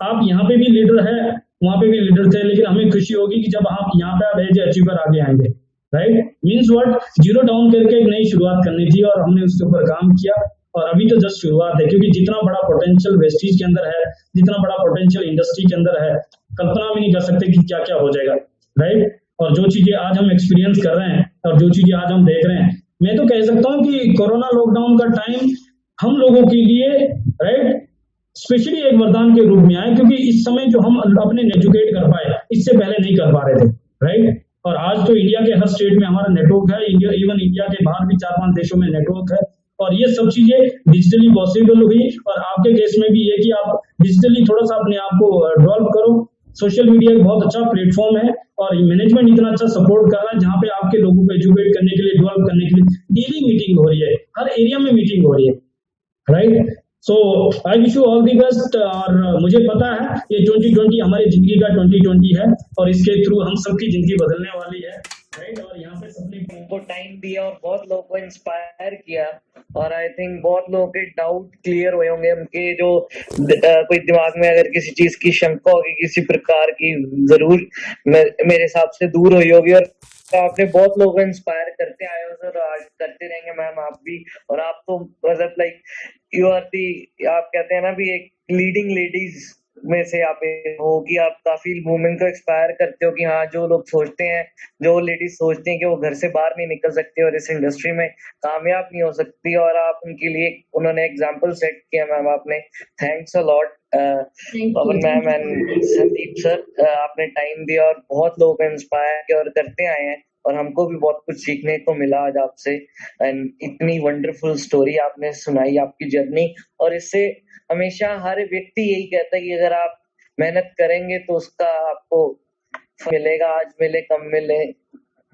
आप यहाँ पे भी लीडर है, वहां पे भी लीडर थे, लेकिन हमें खुशी होगी कि जब आप यहाँ पे एज अचीवर आगे आएंगे, right. Means what, zero down करके एक नई शुरुआत करनी थी, और हमने उसके ऊपर काम किया, और अभी तो जस्ट शुरुआत है, क्योंकि जितना बड़ा पोटेंशियल वेस्टीज के अंदर है, जितना बड़ा पोटेंशियल इंडस्ट्री के अंदर है, कल्पना भी नहीं कर सकते कि क्या क्या हो जाएगा, राइट। और जो चीजें आज हम एक्सपीरियंस कर रहे हैं और जो चीजें आज हम देख रहे हैं, मैं तो कह सकता हूँ कि कोरोना लॉकडाउन का टाइम हम लोगों के लिए, राइट, स्पेशली एक वरदान के रूप में आए, क्योंकि इस समय जो हम अपने एजुकेट कर पाए, इससे पहले नहीं कर पा रहे थे, राइट। और आज तो इंडिया के हर स्टेट में हमारा नेटवर्क है, इवन इंडिया के बाहर भी 4-5 देशों में नेटवर्क है, और ये सब चीजें डिजिटली पॉसिबल हुई। और आपके केस में भी ये कि आप डिजिटली थोड़ा सा अपने आप को डेवलप करो। सोशल मीडिया एक बहुत अच्छा प्लेटफॉर्म है और मैनेजमेंट इतना अच्छा सपोर्ट कर रहा है, जहाँ पे आपके लोगों को एजुकेट करने के लिए, डेवलप करने के लिए डेली मीटिंग हो रही है, हर एरिया में मीटिंग हो रही है, right. So I wish you all the best. और मुझे पता है ये 2020 हमारी जिंदगी का 2020 है और इसके थ्रू हम सबकी जिंदगी बदलने वाली है, राइट। और यहाँ पे सबने को टाइम दिया और बहुत लोगों को इंस्पायर किया, और आई थिंक बहुत लोगों के डाउट क्लियर हुए होंगे, उनके जो कोई दिमाग में अगर किसी चीज की शंका होगी किसी प्रकार की, जरूर मेरे हिसाब से दूर हुई होगी। और आपने बहुत लोगों को इंस्पायर करते आए हो सर, आज करते रहेंगे मैम आप भी। और आप तो मतलब लाइक यू आर दी, आप कहते हैं ना भी एक लीडिंग लेडीज में से आप हो, कि आप काफी वुमेन को एक्सपायर करते हो कि हाँ, जो लोग सोचते हैं, जो लेडीज सोचते हैं कि वो घर से बाहर नहीं निकल सकती और इस इंडस्ट्री में कामयाब नहीं हो सकती, और आप उनके लिए उन्होंने एग्जाम्पल सेट किया मैम आपने। Thanks a lot Pawan ma'am and Sandeep sir, आपने टाइम दिया और बहुत लोगों को इंस्पायर किया और करते आए हैं, और हमको भी बहुत कुछ सीखने को मिला आज आपसे। एंड इतनी वंडरफुल स्टोरी आपने सुनाई, आपकी जर्नी। और इससे हमेशा हर व्यक्ति यही कहता है कि अगर आप मेहनत करेंगे तो उसका आपको मिलेगा, आज मिले कम मिले,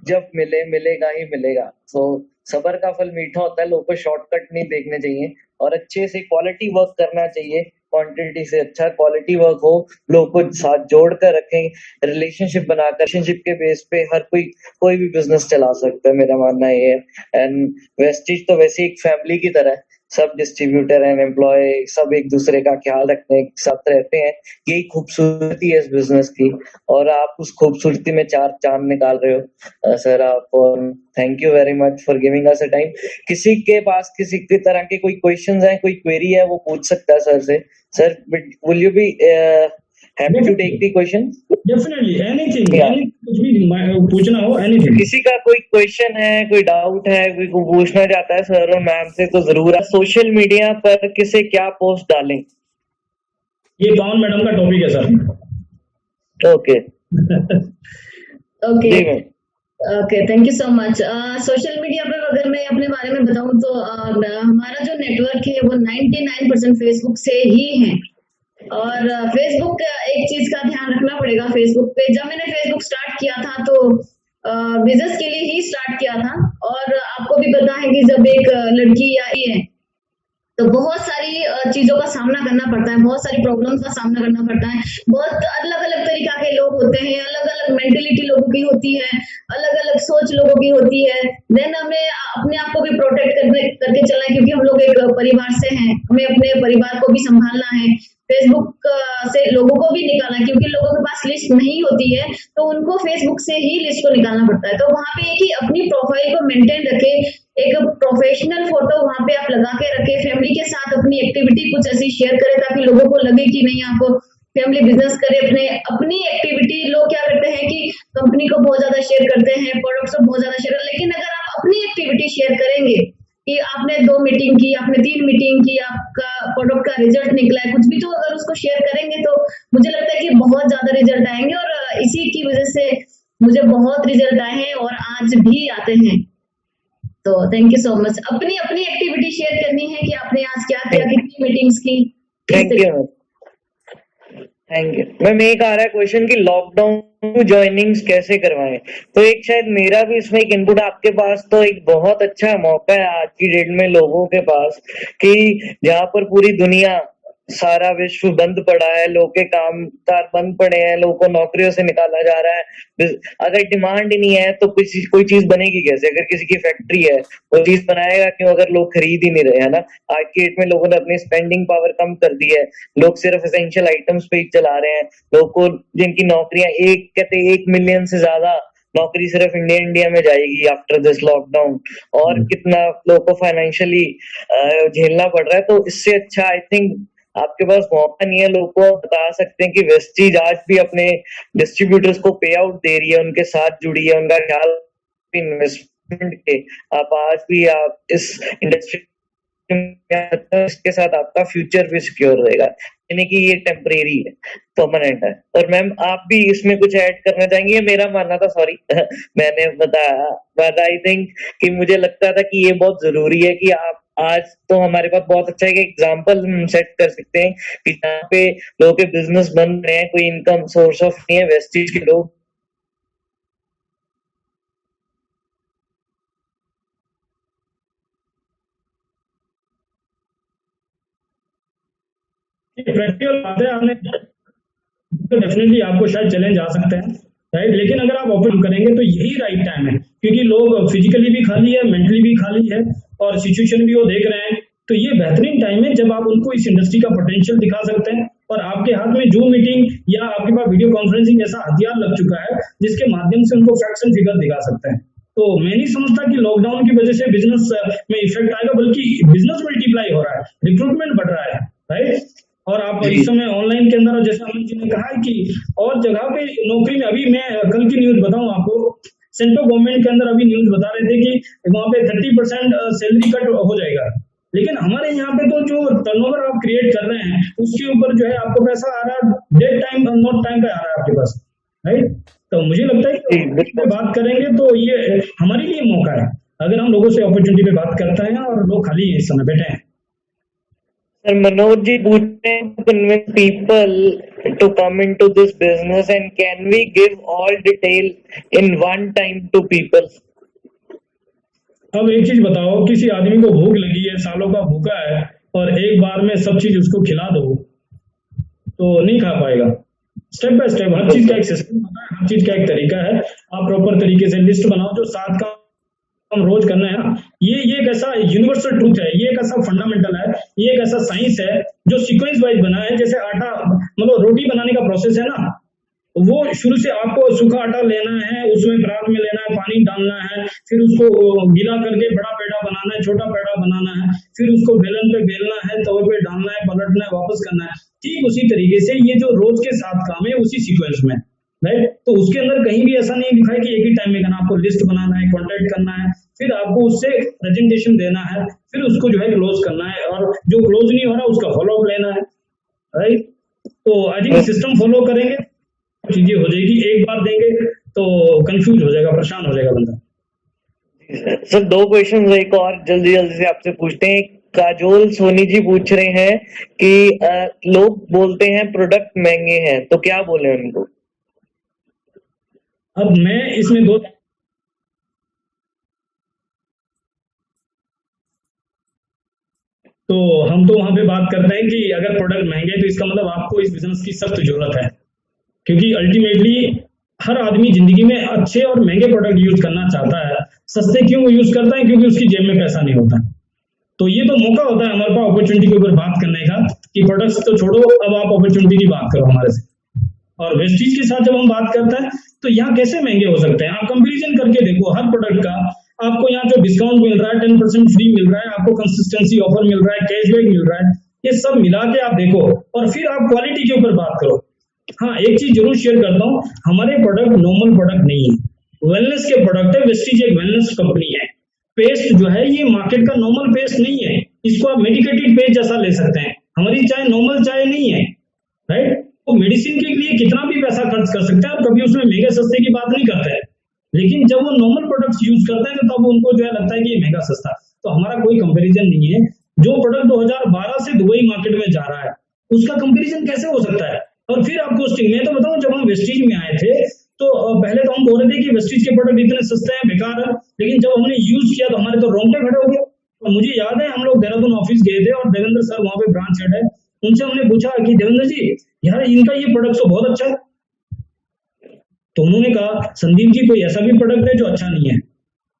जब मिले मिलेगा ही मिलेगा। तो सबर का फल मीठा होता है, लोगों को शॉर्टकट नहीं देखने चाहिए और अच्छे से क्वालिटी वर्क करना चाहिए। क्वांटिटी से अच्छा क्वालिटी वर्क हो, लोगों को साथ जोड़ कर रखें, रिलेशनशिप बनाकर, रिलेशनशिप के बेस पे हर कोई भी बिजनेस चला सकता है, मेरा मानना ये है। एंड वेस्टीज तो वैसे एक फैमिली की तरह है, सब डिस्ट्रीब्यूटर एंड एम्प्लॉय सब एक दूसरे का ख्याल रखने के साथ रहते हैं, यही खूबसूरती है इस बिजनेस की। और आप उस खूबसूरती में चार चांद निकाल रहे हो सर आप, और thank you very much for giving us a time. किसी के पास किसी की तरह के कोई क्वेश्चंस हैं, कोई क्वेरी है, वो पूछ सकता है सर से। Sir will you be happy to take the question? Definitely, anything, कुछ भी पूछना हो, एनीथिंग। किसी का कोई क्वेश्चन है, कोई डाउट है, कोई को पूछना चाहता है सर और मैम से, तो जरूर। सोशल मीडिया पर किसे क्या पोस्ट डालें? ये पवन मैडम का टॉपिक है sir. Okay okay okay, thank you so much. Social media पर अगर मैं अपने बारे में बताऊं तो हमारा जो नेटवर्क है वो 99% फेसबुक से ही है। और फेसबुक एक चीज का ध्यान रखना पड़ेगा। फेसबुक पे जब मैंने फेसबुक स्टार्ट किया था तो बिजनेस के लिए ही स्टार्ट किया था। और आपको भी पता है कि जब एक लड़की आई है तो बहुत सारी चीजों का सामना करना पड़ता है, बहुत सारी प्रॉब्लम्स का सामना करना पड़ता है। बहुत अलग अलग तरीका के लोग होते हैं, अलग अलग मेंटेलिटी लोगों की होती है, अलग अलग सोच लोगों की होती है। देन हमें अपने आप को भी प्रोटेक्ट करके चलना है, क्योंकि हम लोग एक परिवार से हैं, हमें अपने परिवार को भी संभालना है। फेसबुक से लोगों को भी निकालना है, क्योंकि लोगों के पास लिस्ट नहीं होती है तो उनको फेसबुक से ही लिस्ट को निकालना पड़ता है। तो वहां पे एक ही अपनी प्रोफाइल को मेंटेन रखे, एक प्रोफेशनल फोटो वहां पे आप लगा के रखे, फैमिली के साथ अपनी एक्टिविटी कुछ ऐसी शेयर करें ताकि लोगों को लगे कि नहीं आप फैमिली बिजनेस करे। अपनी एक्टिविटी, लोग क्या करते हैं कि कंपनी को बहुत ज्यादा शेयर करते हैं, प्रोडक्ट्स को बहुत ज्यादा शेयर, लेकिन अगर आप अपनी एक्टिविटी शेयर करेंगे कि आपने 2 मीटिंग की, आपने 3 मीटिंग की, आपका प्रोडक्ट का रिजल्ट निकला है, कुछ भी, तो अगर उसको शेयर करेंगे तो मुझे लगता है कि बहुत ज्यादा रिजल्ट आएंगे। और इसी की वजह से मुझे बहुत रिजल्ट आए हैं और आज भी आते हैं। तो थैंक यू सो मच। अपनी अपनी एक्टिविटी शेयर करनी है कि आपने आज क्या किया, कितनी मीटिंग्स की। Thank you thank you. Ma'am एक आ रहा है क्वेश्चन कि लॉकडाउन ज्वाइनिंग्स कैसे करवाएं, तो एक शायद मेरा भी इसमें एक इनपुट, आपके पास तो एक बहुत अच्छा मौका है आज की डेट में लोगों के पास, कि जहाँ पर पूरी दुनिया, सारा विश्व बंद पड़ा है, लोगों के काम काज बंद पड़े हैं, लोगों को नौकरियों से निकाला जा रहा है। अगर डिमांड ही नहीं है तो कोई चीज बनेगी कैसे? अगर किसी की फैक्ट्री है, वो चीज बनाएगा क्यों अगर लोग खरीद ही नहीं रहे, है ना। आज की डेट में लोगों ने अपनी स्पेंडिंग पावर कम कर दी है, लोग सिर्फ एसेंशियल आइटम्स पे ही चला रहे हैं। लोगों को जिनकी नौकरियां, कहते 1 मिलियन से ज्यादा नौकरी सिर्फ इंडिया में जाएगी आफ्टर दिस लॉकडाउन, और कितना लोगों को फाइनेंशियली झेलना पड़ रहा है। तो इससे अच्छा आई थिंक आपके पास मौका नहीं है, लोगों को बता सकते हैं कि वेस्टीज आज भी अपने डिस्ट्रीब्यूटर्स को पे आउट दे रही है, उनके साथ जुड़ी है, उनका ख्याल इन्वेस्टमेंट के। आप आज भी आप इस इंडस्ट्री इसके साथ आपका फ्यूचर भी सिक्योर रहेगा, यानी कि ये टेम्परेरी है, परमानेंट है। और मैम आप भी इसमें कुछ ऐड करना चाहेंगे? ये मेरा मानना था, सॉरी मैंने बताया, बट आई थिंक कि मुझे लगता था कि ये बहुत जरूरी है कि आप आज तो हमारे पास बहुत अच्छा एक एग्जांपल हम सेट कर सकते हैं कि जहाँ पे लोगों के बिजनेस बन रहे हैं, कोई इनकम सोर्स ऑफ नहीं है, वेस्टेज के लोग प्रैक्टिकल बात है। आपने तो डेफिनेटली आपको शायद चैलेंज आ सकते हैं, राइट, लेकिन अगर आप ओपन करेंगे तो यही राइट टाइम है, क्योंकि लोग फिजिकली भी खाली है, मेंटली भी खाली है, और सिचुएशन भी वो देख रहे हैं। तो ये बेहतरीन टाइम है जब आप उनको इस इंडस्ट्री का पोटेंशियल दिखा सकते हैं, और आपके हाथ में जूम मीटिंग या आपके पास वीडियो कॉन्फ्रेंसिंग ऐसा हथियार लग चुका है जिसके माध्यम से उनको फैक्ट्स एंड फिगर दिखा सकते हैं। तो मैं नहीं समझता कि लॉकडाउन की वजह से बिजनेस में इफेक्ट आएगा, बल्कि बिजनेस मल्टीप्लाई हो रहा है, रिक्रूटमेंट बढ़ रहा है, राइट। और आप इस समय ऑनलाइन के अंदर, जैसे अमन जी ने कहा है कि और जगह पे नौकरी में, अभी मैं कल की न्यूज बताऊं आपको, सेंट्रल गवर्नमेंट के अंदर अभी न्यूज बता रहे थे कि वहां पे 30% सैलरी कट हो जाएगा, लेकिन हमारे यहाँ पे तो जो टर्नओवर आप क्रिएट कर रहे हैं उसके ऊपर जो है आपको पैसा आ रहा है, डेट टाइम नॉट टाइम पे आ रहा है आपके पास, राइट। तो मुझे लगता है कि पे बात करेंगे तो ये हमारे लिए मौका है, अगर हम लोगों से अपॉर्चुनिटी पे बात करते हैं और लोग खाली हैं इस समय बैठे हैं। Sir, Manoj ji पूछते हैं to convince people to come into this business, and can we give all detail in one time to people? अब एक चीज बताओ, किसी आदमी को भूख लगी है, सालों का भूखा है, और एक बार में सब चीज उसको खिला दो तो नहीं खा पाएगा। स्टेप बाय स्टेप हर चीज का एक सिस्टम होता है, हर चीज का एक तरीका है। आप प्रॉपर तरीके से लिस्ट बनाओ, जो 7 का हम रोज करना है ना, ये एक ऐसा यूनिवर्सल ट्रूथ है, ये एक ऐसा फंडामेंटल है, ये एक ऐसा साइंस है जो सीक्वेंस वाइज बना है। जैसे आटा, मतलब रोटी बनाने का प्रोसेस है ना, वो शुरू से आपको सूखा आटा लेना है, उसमें परात में लेना है, पानी डालना है, फिर उसको गीला करके बड़ा पेड़ा बनाना है, छोटा पेड़ा बनाना है, फिर उसको बेलन पे बेलना है, तवे पे डालना है, पलटना है, वापस करना है। ठीक उसी तरीके से ये जो रोज के 7 काम है उसी सीक्वेंस में, राइट। तो उसके अंदर कहीं भी ऐसा नहीं लिखा है कि एक ही टाइम में करना, आपको लिस्ट बनाना है, कॉन्टेक्ट करना है, फिर आपको उससे प्रेजेंटेशन देना है, फिर उसको जो है क्लोज करना है, और जो क्लोज नहीं हो रहा उसका फॉलोअप लेना है, राइट। तो आई थिंक सिस्टम फॉलो करेंगे चीजें हो जाएगी, एक बार देंगे तो कंफ्यूज हो जाएगा, परेशान हो जाएगा बंदा। सर 2 क्वेश्चन एक और जल्दी जल्दी से आपसे पूछते हैं। काजोल सोनी जी पूछ रहे हैं कि लोग बोलते हैं प्रोडक्ट महंगे हैं, तो क्या बोले उनको? अब मैं इसमें तो हम तो वहां पे बात करते हैं कि अगर प्रोडक्ट महंगे तो इसका मतलब आपको इस बिजनेस की सख्त जरूरत है, क्योंकि अल्टीमेटली हर आदमी जिंदगी में अच्छे और महंगे प्रोडक्ट यूज करना चाहता है। सस्ते क्यों यूज करता है? क्योंकि उसकी जेब में पैसा नहीं होता। तो ये तो मौका होता है हमारे पास अपॉर्चुनिटी के ऊपर बात करने का कि प्रोडक्ट्स तो छोड़ो, अब आप अपॉर्चुनिटी की बात करो हमारे से। और वेस्टीज के साथ जब हम बात करते हैं तो यहाँ कैसे महंगे हो सकते हैं? आप कंपेरिजन करके देखो हर प्रोडक्ट का, आपको यहाँ जो डिस्काउंट मिल रहा है, 10% फ्री मिल रहा है, आपको कंसिस्टेंसी ऑफर मिल रहा है, कैशबैक मिल रहा है, ये सब मिला के आप देखो और फिर आप क्वालिटी के ऊपर बात करो। हाँ, एक चीज जरूर शेयर करता हूँ, हमारे प्रोडक्ट नॉर्मल प्रोडक्ट नहीं है, वेलनेस के प्रोडक्ट है। वेस्टीज एक वेलनेस कंपनी है। पेस्ट जो है ये मार्केट का नॉर्मल पेस्ट नहीं है, इसको आप मेडिकेटेड पेस्ट जैसा ले सकते हैं। हमारी चाय नॉर्मल चाय नहीं है, राइट। तो मेडिसिन के लिए कितना भी पैसा खर्च कर सकते हैं और कभी उसमें महंगे सस्ते की बात नहीं करते हैं, लेकिन जब वो नॉर्मल प्रोडक्ट्स यूज करते हैं तो तब उनको जो है लगता है कि ये महंगा सस्ता। तो हमारा कोई कंपैरिजन नहीं है। जो प्रोडक्ट 2012 से दुबई मार्केट में जा रहा है उसका कंपैरिजन कैसे हो सकता है? और फिर आपको स्टिंग में तो बताऊं, जब हम वेस्टीज में आए थे तो पहले तो हम बोल रहे थे कि वेस्टीज के प्रोडक्ट इतने सस्ते हैं, बेकार है, लेकिन जब हमने यूज किया तो हमारे तो रोंगटे खड़े हो गए। तो मुझे याद है हम लोग देहरादून ऑफिस गए थे और देवेंद्र सर वहां पे ब्रांच हेड है, उनसे हमने पूछा कि देवेंद्र जी यार इनका ये प्रोडक्ट तो बहुत अच्छा है। तो उन्होंने कहा संदीप जी कोई ऐसा भी प्रोडक्ट है जो अच्छा नहीं है?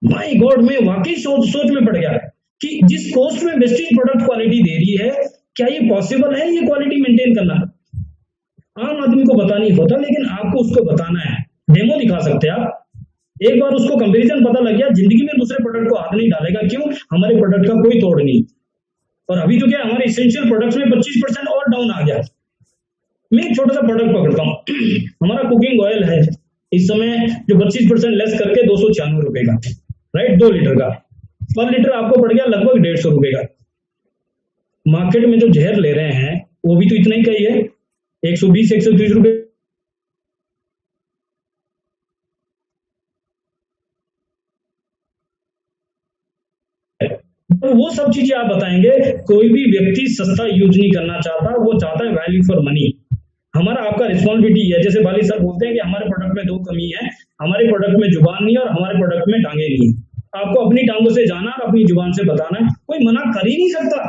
माय गॉड, मैं वाकई सोच में पड़ गया कि जिस कॉस्ट में वेस्टीज प्रोडक्ट क्वालिटी दे रही है, क्या ये पॉसिबल है ये क्वालिटी मेंटेन करना? आम आदमी को पता नहीं होता, लेकिन आपको उसको बताना है, डेमो दिखा सकते हैं आप। एक बार उसको कंपैरिजन पता लग गया, जिंदगी में दूसरे प्रोडक्ट को हाथ नहीं डालेगा। क्यों? हमारे प्रोडक्ट का कोई तोड़ नहीं। और अभी तो क्या हमारे इसेंशियल प्रोडक्ट्स में 25% और डाउन आ गया। मैं एक छोटा सा प्रोडक्ट पकड़ता हूँ हमारा कुकिंग ऑयल है इस समय जो 25% लेस करके 296 रुपए का, राइट, 2 लीटर का, पर लीटर आपको पड़ गया लगभग 150 रुपए का। मार्केट में जो जहर ले रहे हैं वो भी तो इतना ही का ही है, 120-130 रुपए। तो वो सब चीजें आप बताएंगे। कोई भी व्यक्ति सस्ता यूज नहीं करना चाहता, वो चाहता है वैल्यू फॉर मनी। हमारा आपका रिस्पॉन्सिबिलिटी है, जैसे बाली सर बोलते हैं कि हमारे प्रोडक्ट में 2 कमी है, हमारे प्रोडक्ट में जुबान नहीं है और हमारे प्रोडक्ट में टांगे नहीं है। आपको अपनी टांगों से जाना और अपनी जुबान से बताना है, कोई मना कर ही नहीं सकता।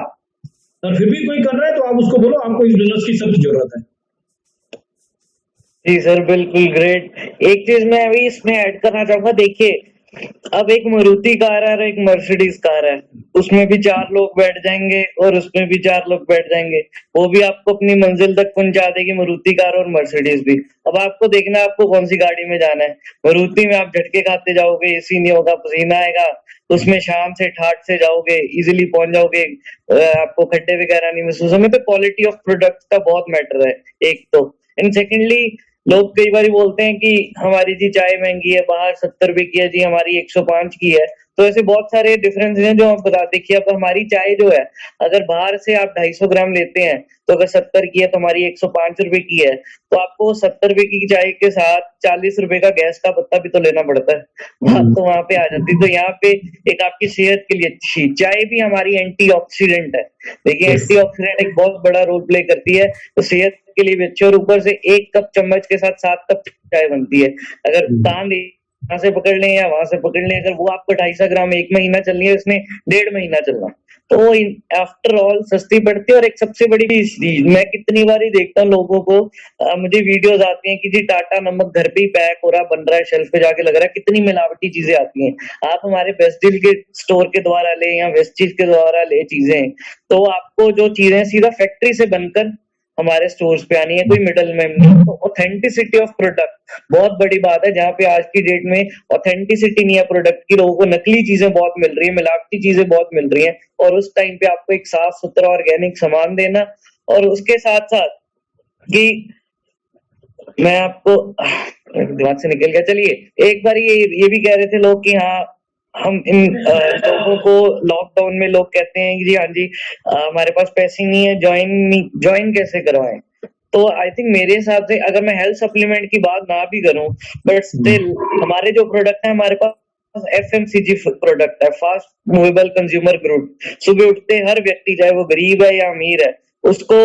और फिर भी कोई कर रहा है तो आप उसको बोलो आपको इस बिजनेस की सख्त जरूरत है। जी सर, बिल्कुल ग्रेट। एक चीज मैं अभी इसमें ऐड करना चाहूंगा, देखिए अब एक मारुति कार है और एक मर्सिडीज कार है, उसमें भी 4 लोग बैठ जाएंगे और उसमें भी 4 लोग बैठ जाएंगे, वो भी आपको अपनी मंजिल तक पहुंचा देगी, मारुति कार और मर्सिडीज भी। अब आपको देखना है आपको कौन सी गाड़ी में जाना है। मारुति में आप झटके खाते जाओगे, एसी नहीं होगा, पसीना आएगा, उसमें शाम से ठाट से जाओगे, इजीली पहुंच जाओगे, आपको खड्डे वगैरह नहीं महसूस होंगे। तो क्वालिटी ऑफ प्रोडक्ट का बहुत मैटर है एक तो। एंड सेकेंडली, लोग कई बार बोलते हैं कि हमारी जी चाय महंगी है, बाहर 70 रुपए की है जी, हमारी 105 की है। तो ऐसे बहुत सारे डिफरेंस हैं जो आप बता। देखिए अब हमारी चाय जो है, अगर बाहर से आप 250 ग्राम लेते हैं तो अगर 70 की है तो हमारी 105 रुपए की है, तो आपको 70 रुपए की चाय के साथ 40 रुपए का गैस का पत्ता भी तो लेना पड़ता है। बात तो वहां पे आ जाती है। तो यहाँ पे एक आपकी सेहत के लिए अच्छी चाय भी हमारी एंटीऑक्सीडेंट है। देखिए Yes. एंटीऑक्सीडेंट एक बहुत बड़ा रोल प्ले करती है, तो सेहत के लिए भी अच्छी। और ऊपर से 1 कप चम्मच के साथ 7 कप चाय बनती है। अगर कान यहाँ से पकड़ लें या वहां से पकड़ लें, अगर वो आपको 250 ग्राम 1 महीना चलनी है, उसने 1.5 महीना चलना, तो वो आफ्टर ऑल सस्ती पड़ती है। और एक सबसे बड़ी चीज मैं कितनी बार ही देखता हूँ लोगों को, मुझे वीडियोस आती हैं कि जी टाटा नमक घर पे ही पैक हो रहा, बन रहा है, शेल्फ पे जाके लग रहा है, कितनी मिलावटी चीजें आती हैं। आप हमारे बेस्ट डील के स्टोर के द्वारा ले या वेस्टीज के द्वारा ले चीजें, तो आपको जो चीजें सीधा फैक्ट्री से बनकर हमारे स्टोर्स पे आनी है, कोई मिडल मैन नहीं। तो ऑथेंटिसिटी ऑफ प्रोडक्ट बहुत बड़ी बात है, जहाँ पे आज की डेट में ऑथेंटिसिटी नहीं है प्रोडक्ट की, लोगों को नकली चीजें बहुत मिल रही है, मिलावटी चीजें बहुत मिल रही हैं। और उस टाइम पे आपको एक साफ सुथरा ऑर्गेनिक सामान देना, और उसके साथ साथ कि मैं आपको दिमाग से निकल गया, चलिए एक बार ये भी कह रहे थे लोग कि हाँ हम इन लोगों को लॉकडाउन में लोग कहते हैं कि जी हाँ जी हमारे पास पैसे नहीं है, ज्वाइन कैसे करवाएं। तो आई थिंक मेरे हिसाब से अगर मैं हेल्थ सप्लीमेंट की बात ना भी करूं, बट स्टिल हमारे जो प्रोडक्ट है, हमारे पास एफएमसीजी प्रोडक्ट है, फास्ट मूवेबल कंज्यूमर गुड। सुबह उठते हर व्यक्ति, चाहे वो गरीब है या अमीर है, उसको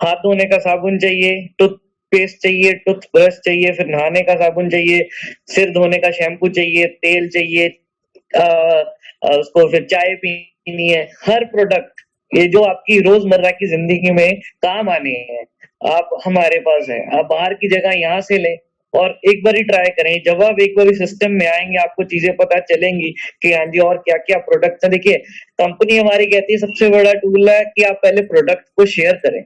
हाथ धोने का साबुन चाहिए, टूथपेस्ट चाहिए, टूथब्रश चाहिए, फिर नहाने का साबुन चाहिए, सिर धोने का शैम्पू चाहिए, तेल चाहिए, उसको फिर चाय पीनी है। हर प्रोडक्ट ये जो आपकी रोजमर्रा की जिंदगी में काम आने हैं, आप हमारे पास है। आप बाहर की जगह यहाँ से लें और एक बार ही ट्राई करें। जब आप एक बार सिस्टम में आएंगे, आपको चीजें पता चलेंगी कि हाँ जी और क्या क्या प्रोडक्ट्स हैं। देखिए कंपनी हमारी कहती है सबसे बड़ा टूल है कि आप पहले प्रोडक्ट को शेयर करें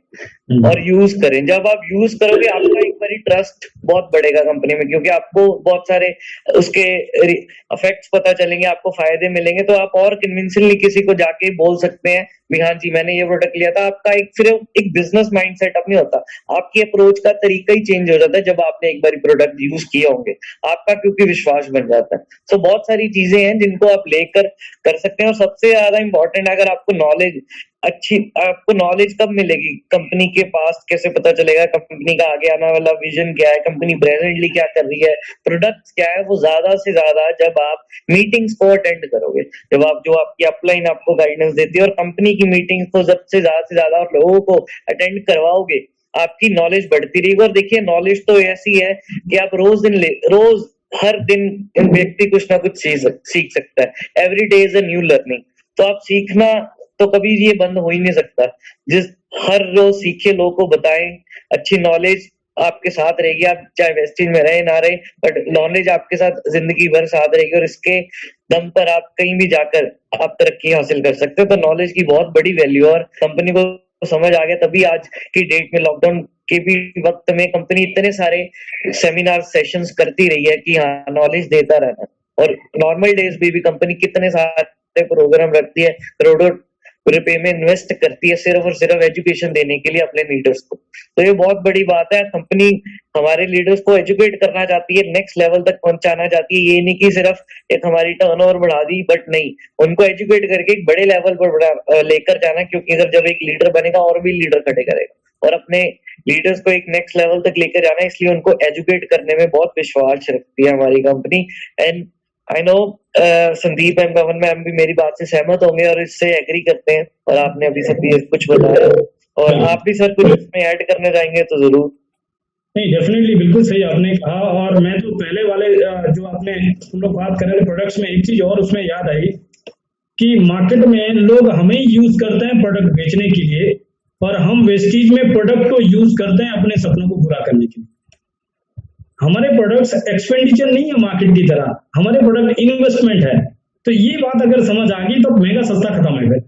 और यूज करें। जब आप यूज करोगे, आपका एक बार ट्रस्ट बहुत बढ़ेगा कंपनी में, क्योंकि आपको बहुत सारे उसके इफेक्ट्स पता चलेंगे, आपको फायदे मिलेंगे, तो आप और कन्विंसिंगली किसी को जाके बोल सकते हैं भी हाँ जी मैंने ये प्रोडक्ट लिया था। आपका एक सिर्फ एक बिजनेस माइंड सेटअप नहीं होता, आपकी अप्रोच का तरीका ही चेंज हो जाता है जब आपने एक बार प्रोडक्ट यूज किए होंगे, आपका क्योंकि विश्वास बन जाता है। तो बहुत सारी चीजें हैं जिनको आप लेकर कर सकते हैं। और सबसे ज्यादा इंपॉर्टेंट, अगर आपको नॉलेज अच्छी, आपको नॉलेज कब मिलेगी, कंपनी के पास कैसे पता चलेगा कंपनी का आगे आने वाला विजन क्या है, कंपनी प्रेजेंटली क्या कर रही है, प्रोडक्ट क्या है, वो ज्यादा से ज्यादा जब आप मीटिंग्स को अटेंड करोगे, जब आप जो आपकी अपलाइन आपको गाइडेंस देती है और कंपनी की मीटिंग्स को सबसे ज्यादा से ज्यादा लोगों को अटेंड करवाओगे, आपकी नॉलेज बढ़ती रहेगी। और देखिए नॉलेज तो ऐसी है कि आप रोज हर दिन व्यक्ति कुछ ना कुछ सीख सकता है। Every day is a new learning. तो आप सीखना तो कभी ये बंद हो ही नहीं सकता। जिस हर रोज सीखे, लोगों को बताएं, अच्छी नॉलेज आपके साथ रहेगी। आप चाहे वेस्टिज में रहे ना रहे, बट नॉलेज आपके साथ जिंदगी भर साथ रहेगी और इसके दम पर आप कहीं भी जाकर आप तरक्की हासिल कर सकते हो। तो नॉलेज की बहुत बड़ी वैल्यू है और कंपनी को समझ आ गया, तभी आज की डेट में लॉकडाउन के भी वक्त में कंपनी इतने सारे सेमिनार सेशंस करती रही है कि हाँ नॉलेज देता रहना। और नॉर्मल डेज में भी कंपनी कितने सारे प्रोग्राम रखती है, करोड़ों रुपए में इन्वेस्ट करती है सिर्फ और सिर्फ एजुकेशन देने के लिए अपने लीडर्स को। तो ये बहुत बड़ी बात है। कंपनी हमारे लीडर्स को एजुकेट करना चाहती है, नेक्स्ट लेवल तक पहुंचाना चाहती है। ये नहीं कि सिर्फ एक हमारी टर्नओवर बढ़ा दी, बट नहीं, उनको एजुकेट करके एक बड़े लेवल पर लेकर जाना, क्योंकि अगर जब एक लीडर बनेगा और भी लीडर खड़े करेगा और अपने लीडर्स को एक नेक्स्ट लेवल तक लेकर जाना है। इसलिए उनको एजुकेट करने में बहुत विश्वास रखती है हमारी company. And I know Sandeep and Pawan ma'am भी मेरी बात से सहमत होंगे और इससे एग्री करते हैं, और आपने अभी सब ये कुछ बताया, और आप भी सर कुछ इसमें ऐड करने जाएंगे तो जरूर। नहीं, डेफिनेटली बिल्कुल सही आपने कहा। और मैं तो पहले वाले जो आपने हम लोग बात कर रहे थे प्रोडक्ट्स में, एक चीज और उसमें याद आई कि मार्केट में लोग हमें यूज करते हैं प्रोडक्ट बेचने के लिए, और हम वेस्टीज में प्रोडक्ट को यूज करते हैं अपने सपनों को पूरा करने के लिए। हमारे प्रोडक्ट्स एक्सपेंडिचर नहीं है मार्केट की तरह, हमारे प्रोडक्ट इन्वेस्टमेंट है। तो ये बात अगर समझ आ गई तो महंगा सस्ता खत्म है फिर,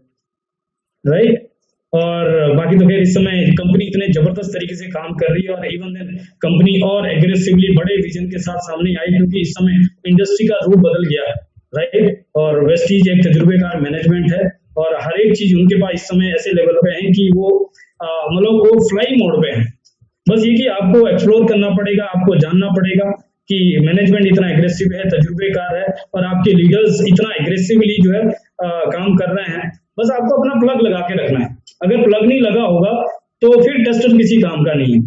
राइट। और बाकी तो खैर इस समय कंपनी इतने जबरदस्त तरीके से काम कर रही है, और इवन देन कंपनी और एग्रेसिवली बड़े विजन के साथ सामने आई, क्योंकि इस समय इंडस्ट्री का रूप बदल गया है, राइट। और वेस्टीज एक तजुर्बेकार मैनेजमेंट है, और हर एक चीज उनके पास इस समय ऐसे लेवल पे है कि वो मतलब वो फ्लाई मोड पे है। बस ये कि आपको एक्सप्लोर करना पड़ेगा, आपको जानना पड़ेगा कि मैनेजमेंट इतना एग्रेसिव है, तजुर्बेकार है, और आपके लीडर्स इतना एग्रेसिवली जो है काम कर रहे हैं। बस आपको अपना प्लग लगा के रखना है। अगर प्लग नहीं लगा होगा तो फिर टेस्टर किसी काम का नहीं है।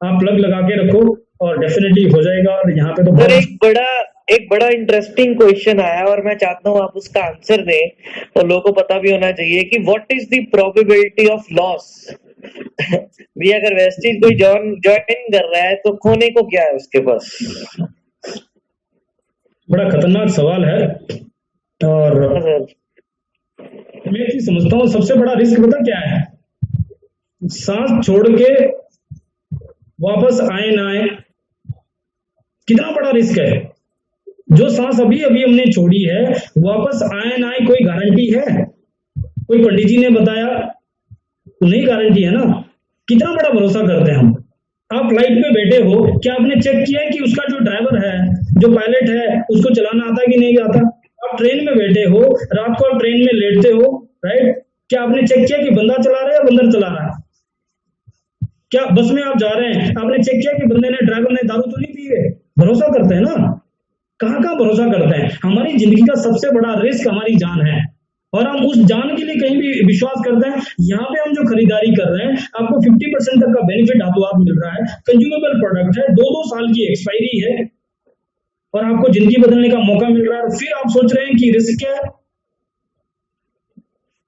आप प्लग लगा के रखो और डेफिनेटली हो जाएगा। और यहाँ पे तो सर एक बड़ा इंटरेस्टिंग क्वेश्चन आया, और मैं चाहता हूँ आप उसका आंसर दें, और लोगों को पता भी होना चाहिए कि what is the probability of loss. भी अगर वेस्टीज कोई ज्वाइन कर रहा है तो खोने को क्या है उसके पास? बड़ा खतरनाक सवाल है। और हाँ सर। मैं एक चीज समझता हूँ, सबसे बड़ा रिस्क पता क्या है? सांस छोड़ के वापस आए ना आए, कितना बड़ा रिस्क है। जो सांस अभी अभी हमने छोड़ी है, वापस आए ना आए कोई गारंटी है? कोई पंडित जी ने बताया तो नहीं गारंटी है ना। कितना बड़ा भरोसा करते हैं हम। आप फ्लाइट पे बैठे हो, क्या आपने चेक किया है कि उसका जो ड्राइवर है, जो पायलट है, उसको चलाना आता है कि नहीं आता? आप ट्रेन में बैठे हो, रात को आप ट्रेन में लेटते हो, राइट। क्या आपने चेक किया कि बंदा चला रहा है या बंदर चला रहा है? क्या बस में आप जा रहे हैं, आपने चेक किया कि बंदे ने, ड्राइवर ने दारू तो नहीं पी है? भरोसा करते हैं ना। कहाँ कहाँ भरोसा करते हैं। हमारी जिंदगी का सबसे बड़ा रिस्क हमारी जान है, और हम उस जान के लिए कहीं भी विश्वास करते हैं। यहाँ पे हम जो खरीदारी कर रहे हैं, आपको 50% तक का बेनिफिट हाथों हाथ मिल रहा है, कंज्यूमेबल प्रोडक्ट है, 2-2 साल की एक्सपायरी है, और आपको जिंदगी बदलने का मौका मिल रहा है, और फिर आप सोच रहे हैं कि रिस्क क्या है।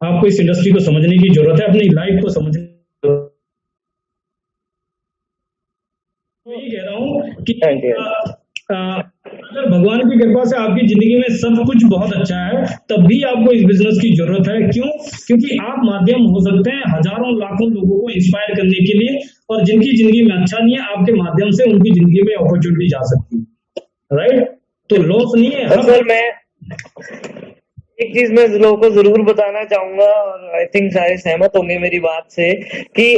आपको इस इंडस्ट्री को समझने की जरूरत है, अपनी लाइफ को समझने की जरूरत है। मैं ये कह रहा हूँ कि अगर भगवान की कृपा से आपकी जिंदगी में सब कुछ बहुत अच्छा है, तब भी आपको इस बिजनेस की जरूरत है। क्यों? क्योंकि आप माध्यम हो सकते हैं हजारों लाखों लोगों को इंस्पायर करने के लिए, और जिनकी जिंदगी में अच्छा नहीं है, आपके माध्यम से उनकी जिंदगी में अपॉर्चुनिटी जा सकती है, राइट। तो लॉस नहीं है। सर मैं एक चीज मैं लोगों को जरूर बताना चाहूंगा, और आई थिंक सारे सहमत होंगे मेरी बात से, कि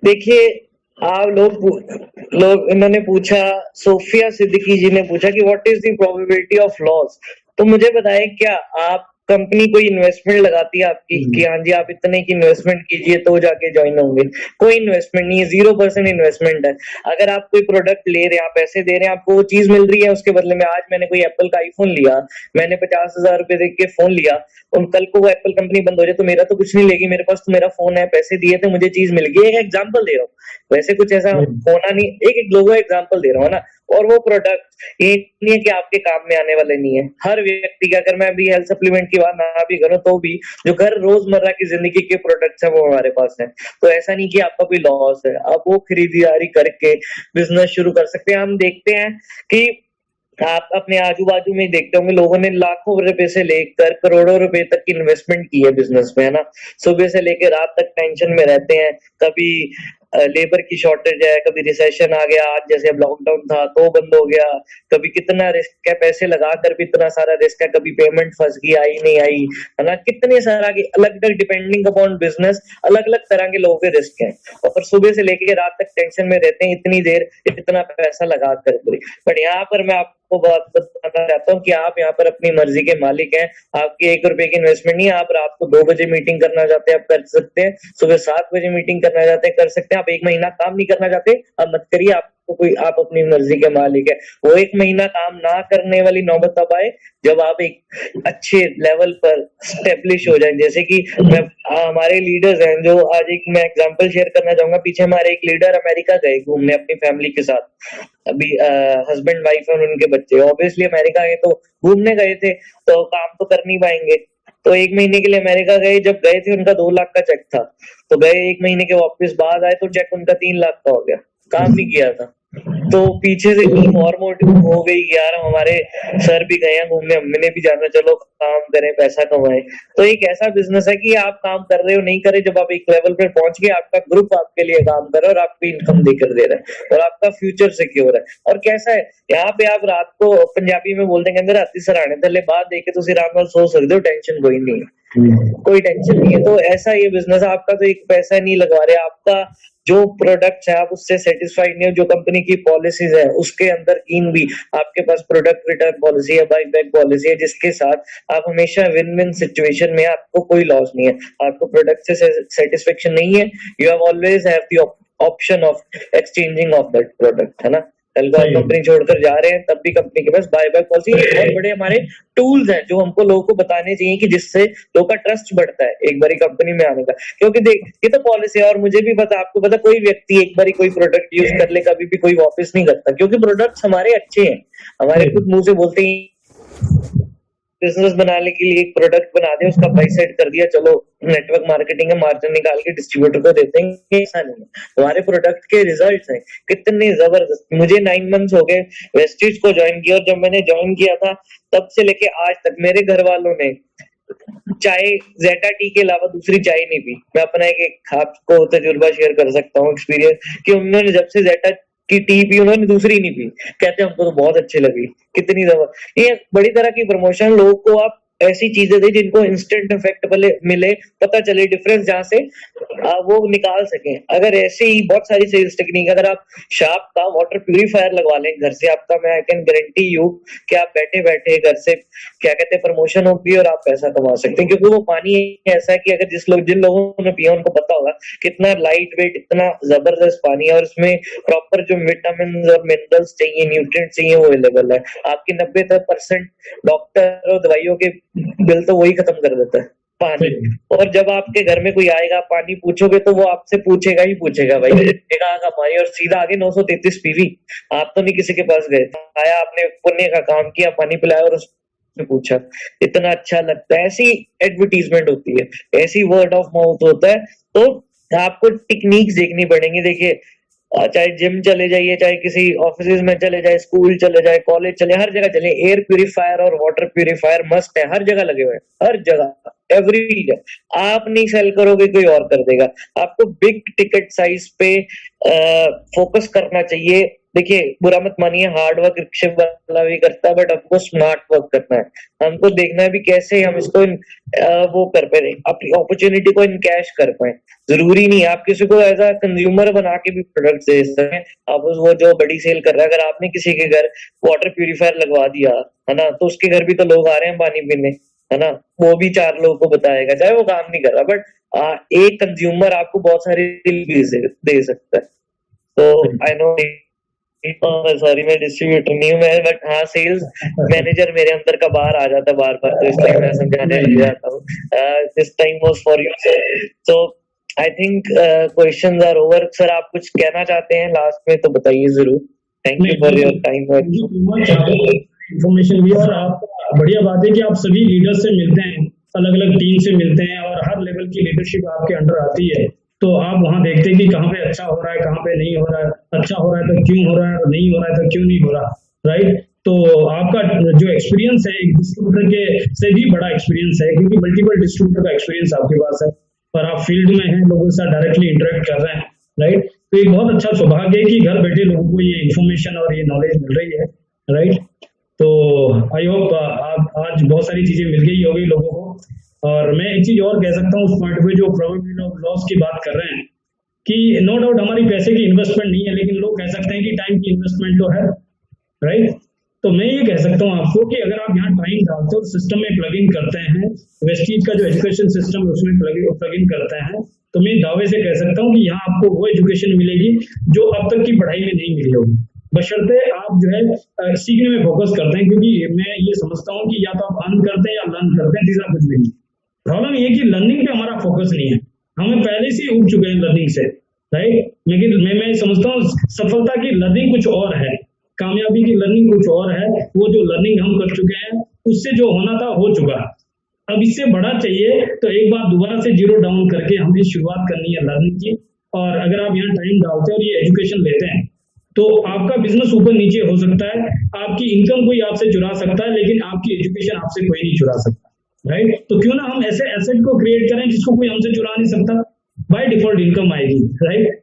देखिए आप लोग इन्होंने पूछा, सोफिया सिद्दीकी जी ने पूछा कि what is the probability of loss. तो मुझे बताएं, क्या आप कंपनी कोई इन्वेस्टमेंट लगाती है आपकी कि हाँ जी आप इतने की इन्वेस्टमेंट कीजिए तो जाके ज्वाइन होंगे? कोई इन्वेस्टमेंट नहीं है, 0% इन्वेस्टमेंट है। अगर आप कोई प्रोडक्ट ले रहे हैं, आप पैसे दे रहे हैं, आपको वो चीज मिल रही है उसके बदले में। आज मैंने कोई एप्पल का आईफोन लिया, मैंने 50,000 रुपए देख के फोन लिया, और कल को वो एप्पल कंपनी बंद हो जाए तो मेरा तो कुछ नहीं लेगी, मेरे पास तो मेरा फोन है, पैसे दिए थे, मुझे चीज मिल गई। एक एग्जाम्पल दे रहा हूँ, वैसे कुछ ऐसा होना नहीं, एक लोगो एग्जाम्पल दे रहा हूँ ना। और वो प्रोडक्ट ये नहीं है कि आपके काम में आने वाले नहीं है। हर व्यक्ति का, अगर मैं अभी हेल्थ सप्लीमेंट की बात ना भी करूं तो भी जो घर रोजमर्रा की जिंदगी के प्रोडक्ट्स है वो हमारे पास है। तो ऐसा नहीं कि आपका कोई लॉस है, आप वो खरीदारी करके बिजनेस शुरू कर सकते हैं। हम देखते हैं कि आप अपने आजू बाजू में देखते होंगे, लोगों ने लाखों रुपए से लेकर करोड़ों रुपए तक की इन्वेस्टमेंट की है बिजनेस में, है ना। सुबह से लेकर रात तक टेंशन में रहते हैं, कभी लेबर की शॉर्टेज है, कभी रिसेशन आ गया, आज जैसे अब लॉकडाउन था तो बंद हो गया, कभी कितना रिस्क है, पैसे लगाकर भी इतना सारा रिस्क है, कभी पेमेंट फंस गई, आई नहीं आई, है ना। कितने सारा के अलग अलग डिपेंडिंग अपॉन बिजनेस अलग अलग तरह के लोगों के रिस्क हैं, और फिर सुबह से लेकर रात तक टेंशन में रहते हैं, इतनी देर इतना पैसा लगा कर। बट यहाँ पर मैं आपको बात बताना चाहता हूँ कि आप यहाँ पर अपनी मर्जी के मालिक हैं। आपकी 1 रुपए की इन्वेस्टमेंट नहीं है। आप रात को 2 बजे मीटिंग करना चाहते हैं, आप कर सकते हैं। सुबह 7 बजे मीटिंग करना चाहते हैं, कर सकते हैं। आप 1 महीना काम नहीं करना चाहते, आप मत करिए, आप आपको कोई, आप अपनी मर्जी के मालिक है। वो 1 महीना काम ना करने वाली नौबत तब आए जब आप एक अच्छे लेवल पर स्टेब्लिश हो जाए। जैसे कि हमारे लीडर्स हैं जो आज, एक मैं एग्जांपल शेयर करना चाहूंगा। पीछे हमारे एक लीडर अमेरिका गए घूमने अपनी फैमिली के साथ, अभी हस्बैंड वाइफ और उनके बच्चे। ऑब्वियसली अमेरिका गए तो घूमने गए थे, तो काम तो कर नहीं पाएंगे, तो 1 महीने के लिए अमेरिका गए। जब गए थे उनका 2 लाख का चेक था, तो गए 1 महीने के वापस बाद आए तो चेक उनका 3 लाख का हो गया, काम नहीं किया था। तो पीछे से टीम और मोटिव हो गई कि यार हमारे सर भी गए हैं घूमने, हमने भी जाना, चलो काम करें पैसा कमाएं। तो एक ऐसा बिजनेस है कि आप काम कर रहे हो नहीं करे, जब आप एक लेवल पर पहुंच गए आपका ग्रुप आपके लिए काम कर रहा है और आपको इनकम देकर दे रहा है और आपका फ्यूचर सिक्योर है। और कैसा है यहाँ पे, आप रात को पंजाबी में बोलते हैं अंदर राती सराहने थले बात देके तुम आराम नाल सो सकते हो, टेंशन कोई नहीं है, कोई टेंशन नहीं है। तो ऐसा ये बिजनेस आपका, तो एक पैसा नहीं लगवा रहे, आपका जो प्रोडक्ट है आप उससे सेटिस्फाइड नहीं हो, जो कंपनी की पॉलिसीज है उसके अंदर इन भी आपके पास प्रोडक्ट रिटर्न पॉलिसी है, बाइक बैक पॉलिसी है, जिसके साथ आप हमेशा विन विन सिचुएशन में, आपको कोई लॉस नहीं है, आपको प्रोडक्ट से सेटिस्फेक्शन नहीं है, you have always have the option of exchanging of that product, है ना। कल को आप कंपनी छोड़कर जा रहे हैं तब भी कंपनी के पास बाय बैक पॉलिसी, बहुत बड़े हमारे टूल्स हैं जो हमको लोगों को बताने चाहिए कि जिससे लोगों का ट्रस्ट बढ़ता है एक बारी कंपनी में आने का। क्योंकि देख, ये तो पॉलिसी है और मुझे भी पता, आपको पता, कोई व्यक्ति एक बारी कोई प्रोडक्ट यूज कर ले कभी भी कोई वापस नहीं करता, क्योंकि प्रोडक्ट्स हमारे अच्छे हैं, हमारे खुद मुंह से बोलते ही बिजनेस बनाने के लिए एक प्रोडक्ट बना दे, उसका प्राइस सेट कर दिया, चलो नेटवर्क मार्केटिंग है, मार्जिन निकाल के डिस्ट्रीब्यूटर को देते हैं, ऐसा नहीं है। हमारे प्रोडक्ट के रिजल्ट्स हैं कितने जबरदस्त। मुझे 9 मंथ्स हो गए वेस्टीज को ज्वाइन किया, और जब मैंने ज्वाइन किया था तब से लेके आज तक मेरे घर वालों ने चाय जेटा टी के अलावा दूसरी चाय नहीं पी। मैं अपना एक आपको तजुर्बा शेयर कर सकता हूँ, एक्सपीरियंस, कि उन्होंने जब से जेटा की टी पी उन्होंने दूसरी नहीं पी, कहते हमको तो बहुत अच्छी लगी। कितनी जबरदस्त, ये बड़ी तरह की प्रमोशन, लोगों को आप ऐसी चीजें दे जिनको इंस्टेंट इफेक्ट मिले, पता चले डिफरेंस, जहां से वो निकाल सके। अगर ऐसे ही बहुत सारी सेल्स टेक्निक, अगर आप शार्प का वाटर प्यूरिफायर लगवा लें घर से, आपका मैं आई कैन गारंटी यू कि आप बैठे बैठे घर से क्या कहते हैं प्रमोशन होगी और आप पैसा कमा सकते हैं। क्योंकि वो पानी ऐसा है कि अगर जिन लोगों ने पिया उनको पता होगा कितना लाइट वेट, इतना जबरदस्त पानी है, और उसमें प्रॉपर जो विटामिन और मिनरल्स चाहिए, न्यूट्रिएंट चाहिए, वो अवेलेबल है। आपकी 90% डॉक्टर और दवाइयों के बिल तो वही खत्म कर देता है, पानी। और जब आपके घर में कोई आएगा पानी पूछोगे तो वो आपसे पूछेगा ही पूछेगा, भाई कहाँ का पानी, और सीधा आगे 933 पीवी। आप तो नहीं किसी के पास गए, आया आपने पुण्य का काम किया, पानी पिलाया और उसने पूछा, इतना अच्छा लगता है। ऐसी एडवर्टीजमेंट होती है, ऐसी वर्ड ऑफ माउथ होता है। तो आपको टेक्निक्स देखनी पड़ेंगी। देखिए, चाहे जिम चले जाइए, चाहे किसी ऑफिस में चले जाए, स्कूल चले जाए, कॉलेज चले, हर जगह चले, एयर प्यूरिफायर और वाटर प्यूरिफायर मस्ट है, हर जगह लगे हुए हैं, हर जगह, एवरी। आप नहीं सेल करोगे कोई और कर देगा। आपको बिग टिकट साइज पे फोकस करना चाहिए। देखिए, बुरा मत मानिए, हार्ड वर्क रिक्शे वाला भी करता है, बट हमको स्मार्ट वर्क करना है। हमको देखना है भी कैसे हम इसको वो कर पाए, अपनी अपॉर्चुनिटी को इनकैश कर पाए। जरूरी नहीं आप किसी को एज अ कंज्यूमर बना के भी प्रोडक्ट दे सकते हैं। आप वो जो बड़ी सेल कर रहा है, अगर आपने किसी के घर वाटर प्यूरिफायर लगवा दिया है ना, तो उसके घर भी तो लोग आ रहे हैं पानी पीने, है ना, वो भी 4 लोगों को बताएगा, चाहे वो काम नहीं कर रहा, बट एक कंज्यूमर आपको बहुत सारी दे सकता है। तो आई नो, सॉरी मैं डिस्ट्रीब्यूटर नहीं हूँ मैं, बट हाँ सेल्स मैनेजर मेरे अंदर का बाहर आ जाता है बार बार, तो इसलिए मैं समझाने लग जाता हूँ। This time was for you sir. So I think questions are over. Sir आप कुछ कहना चाहते हैं लास्ट में तो बताइए जरूर। Thank you for your time. Information भी, और आप बढ़िया बात है कि आप सभी लीडर से मिलते हैं, अलग अलग टीम से मिलते हैं, और हर लेवल की लीडरशिप आपके अंडर आती है, तो आप वहां देखते हैं कि कहाँ पे अच्छा हो रहा है, कहाँ पे नहीं हो रहा है, अच्छा हो रहा है तो क्यों हो रहा है, और नहीं हो रहा है तो क्यों नहीं हो रहा, राइट। तो आपका जो एक्सपीरियंस है एक डिस्ट्रीब्यूटर के से भी बड़ा एक्सपीरियंस है, क्योंकि मल्टीपल डिस्ट्रीब्यूटर का एक्सपीरियंस आपके पास है, और आप फील्ड में हैं, लोगों के साथ डायरेक्टली इंटरेक्ट कर रहे हैं, राइट। तो एक बहुत अच्छा सौभाग्य है कि घर बैठे लोगों को ये इन्फॉर्मेशन और ये नॉलेज मिल रही है, राइट। तो आई होप आज बहुत सारी चीजें मिल गई होगी लोगों को। और मैं एक चीज और कह सकता हूँ उस पॉइंट पे, जो प्रोबेबिलिटी ऑफ लॉस की बात कर रहे हैं, कि नो डाउट हमारी पैसे की इन्वेस्टमेंट नहीं है, लेकिन लोग कह सकते हैं कि टाइम की इन्वेस्टमेंट तो है, राइट। तो मैं ये कह सकता हूँ आपको कि अगर आप यहाँ टाइम डालते हो, सिस्टम में प्लग इन करते हैं, वेस्टीज का जो एजुकेशन सिस्टम है उसमें प्लग इन करते हैं, तो मैं दावे से कह सकता हूँ कि यहाँ आपको वो एजुकेशन मिलेगी जो अब तक की पढ़ाई में नहीं मिली होगी, बशर्ते आप जो है सीखने में फोकस करते हैं, क्योंकि मैं ये समझता हूँ कि या तो आप अर्न करते हैं या लर्न करते हैं, तीसरा कुछ भी नहीं। प्रॉब्लम ये कि लर्निंग पे हमारा फोकस नहीं है, हमें पहले से ही उग चुके हैं लर्निंग से, राइट। लेकिन मैं समझता हूँ सफलता की लर्निंग कुछ और है, कामयाबी की लर्निंग कुछ और है। वो जो लर्निंग हम कर चुके हैं उससे जो होना था हो चुका, अब इससे बड़ा चाहिए, तो एक बार दोबारा से जीरो डाउन करके हमें शुरुआत करनी है लर्निंग की। और अगर आप यहाँ टाइम डालते हैं और ये एजुकेशन लेते हैं तो आपका बिजनेस ऊपर नीचे हो सकता है, आपकी इनकम कोई आपसे चुरा सकता है, लेकिन आपकी एजुकेशन आपसे कोई नहीं चुरा सकता, राइट। तो क्यों ना हम ऐसे एसेट को क्रिएट करें जिसको कोई हमसे चुरा नहीं सकता, बाय डिफॉल्ट इनकम आएगी, राइट।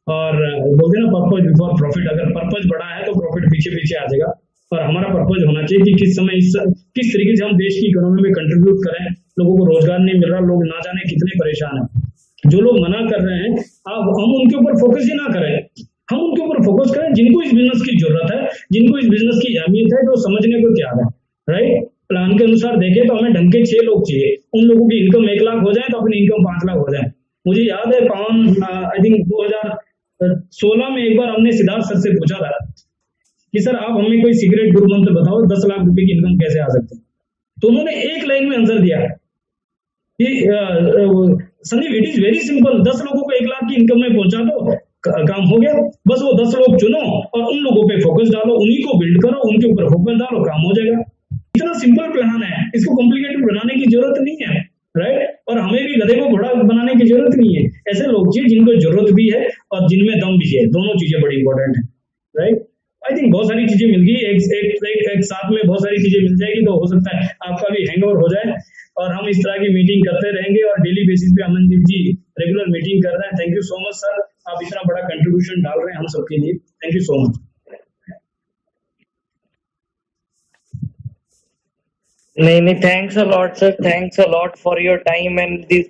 और बोलते ना पर्पज बिफोर प्रॉफिट, अगर पर्पज बड़ा है तो प्रॉफिट पीछे पीछे आ जाएगा। और हमारा पर्पज होना चाहिए कि किस समय किस तरीके से हम देश की इकोनॉमी में कंट्रीब्यूट करें। लोगों को रोजगार नहीं मिल रहा, लोग ना जाने कितने परेशान हैं। जो लोग मना कर रहे हैं हम उनके ऊपर फोकस ही ना करें, हम उनके ऊपर फोकस करें जिनको इस बिजनेस की जरूरत है, जिनको इस बिजनेस की अहमियत है, जो समझने को तैयार है, राइट। प्लान के अनुसार देखें तो हमें ढंग के 6 लोग चाहिए, उन लोगों की इनकम 1 लाख हो जाए तो अपनी इनकम 5 लाख हो जाए। मुझे याद है पावन आई थिंक 2016 में एक बार हमने सिद्धार्थ सर से पूछा था कि सर आप हमें कोई सीक्रेट गुरु मंत्र बताओ 10 लाख रुपए की इनकम कैसे आ सकती है। तो उन्होंने एक लाइन में आंसर दिया कि Sandeep it is very simple, 10 लोगों को 1 लाख की इनकम में पहुंचा दो, काम हो गया। बस वो 10 लोग चुनो और उन लोगों पे फोकस डालो, उन्हीं को बिल्ड करो, उनके ऊपर फोकस डालो, काम हो जाएगा। इतना सिंपल प्लान है, इसको कॉम्प्लिकेटेड बनाने की जरूरत नहीं है, राइट। और हमें भी गधे को घोड़ा बनाने की जरूरत नहीं है, ऐसे लोग चाहिए जिनको जरूरत भी है और जिनमें दम भी है, दोनों चीजें बड़ी इंपॉर्टेंट है, राइट। आई थिंक बहुत सारी चीजें मिल गई, एक साथ में बहुत सारी चीजें मिल जाएगी, तो हो सकता है आपका भी हैंगओवर हो जाए और हम इस तरह की मीटिंग करते रहेंगे और डेली बेसिस पे अमनदीप जी रेगुलर मीटिंग कर रहे हैं। Thank you so much sir, आप इतना बड़ा कंट्रीब्यूशन डाल रहे हैं हम सबके लिए, थैंक यू सो मच। नहीं, thanks a lot sir, thanks a lot for your time and this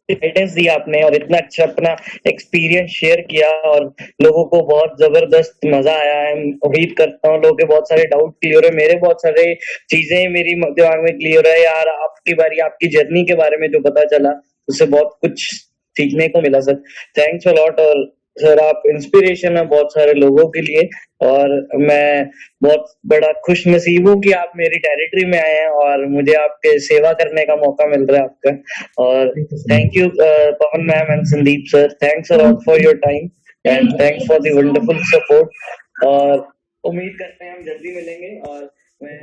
guidance दी आपने और इतना अच्छा अपना एक्सपीरियंस शेयर किया और लोगों को बहुत जबरदस्त मजा आया है। उम्मीद करता हूँ लोगों के बहुत सारे डाउट क्लियर है, मेरे बहुत सारे चीजें मेरी दिमाग में क्लियर है यार। आपकी बारी, आपकी जर्नी के बारे में जो पता चला उससे बहुत कुछ सीखने को मिला सर, थैंक्स अ लॉट। और सर आप इंस्पिरेशन है बहुत सारे लोगों के लिए और मैं बहुत बड़ा खुश नसीब हूँ कि आप मेरी टेरिटरी में आए हैं और मुझे आपके सेवा करने का मौका मिल रहा है आपका। और thank you Pawan ma'am and Sandeep sir, thanks a lot for your time and thanks for the wonderful support. और उम्मीद करते हैं हम जल्दी मिलेंगे और मैं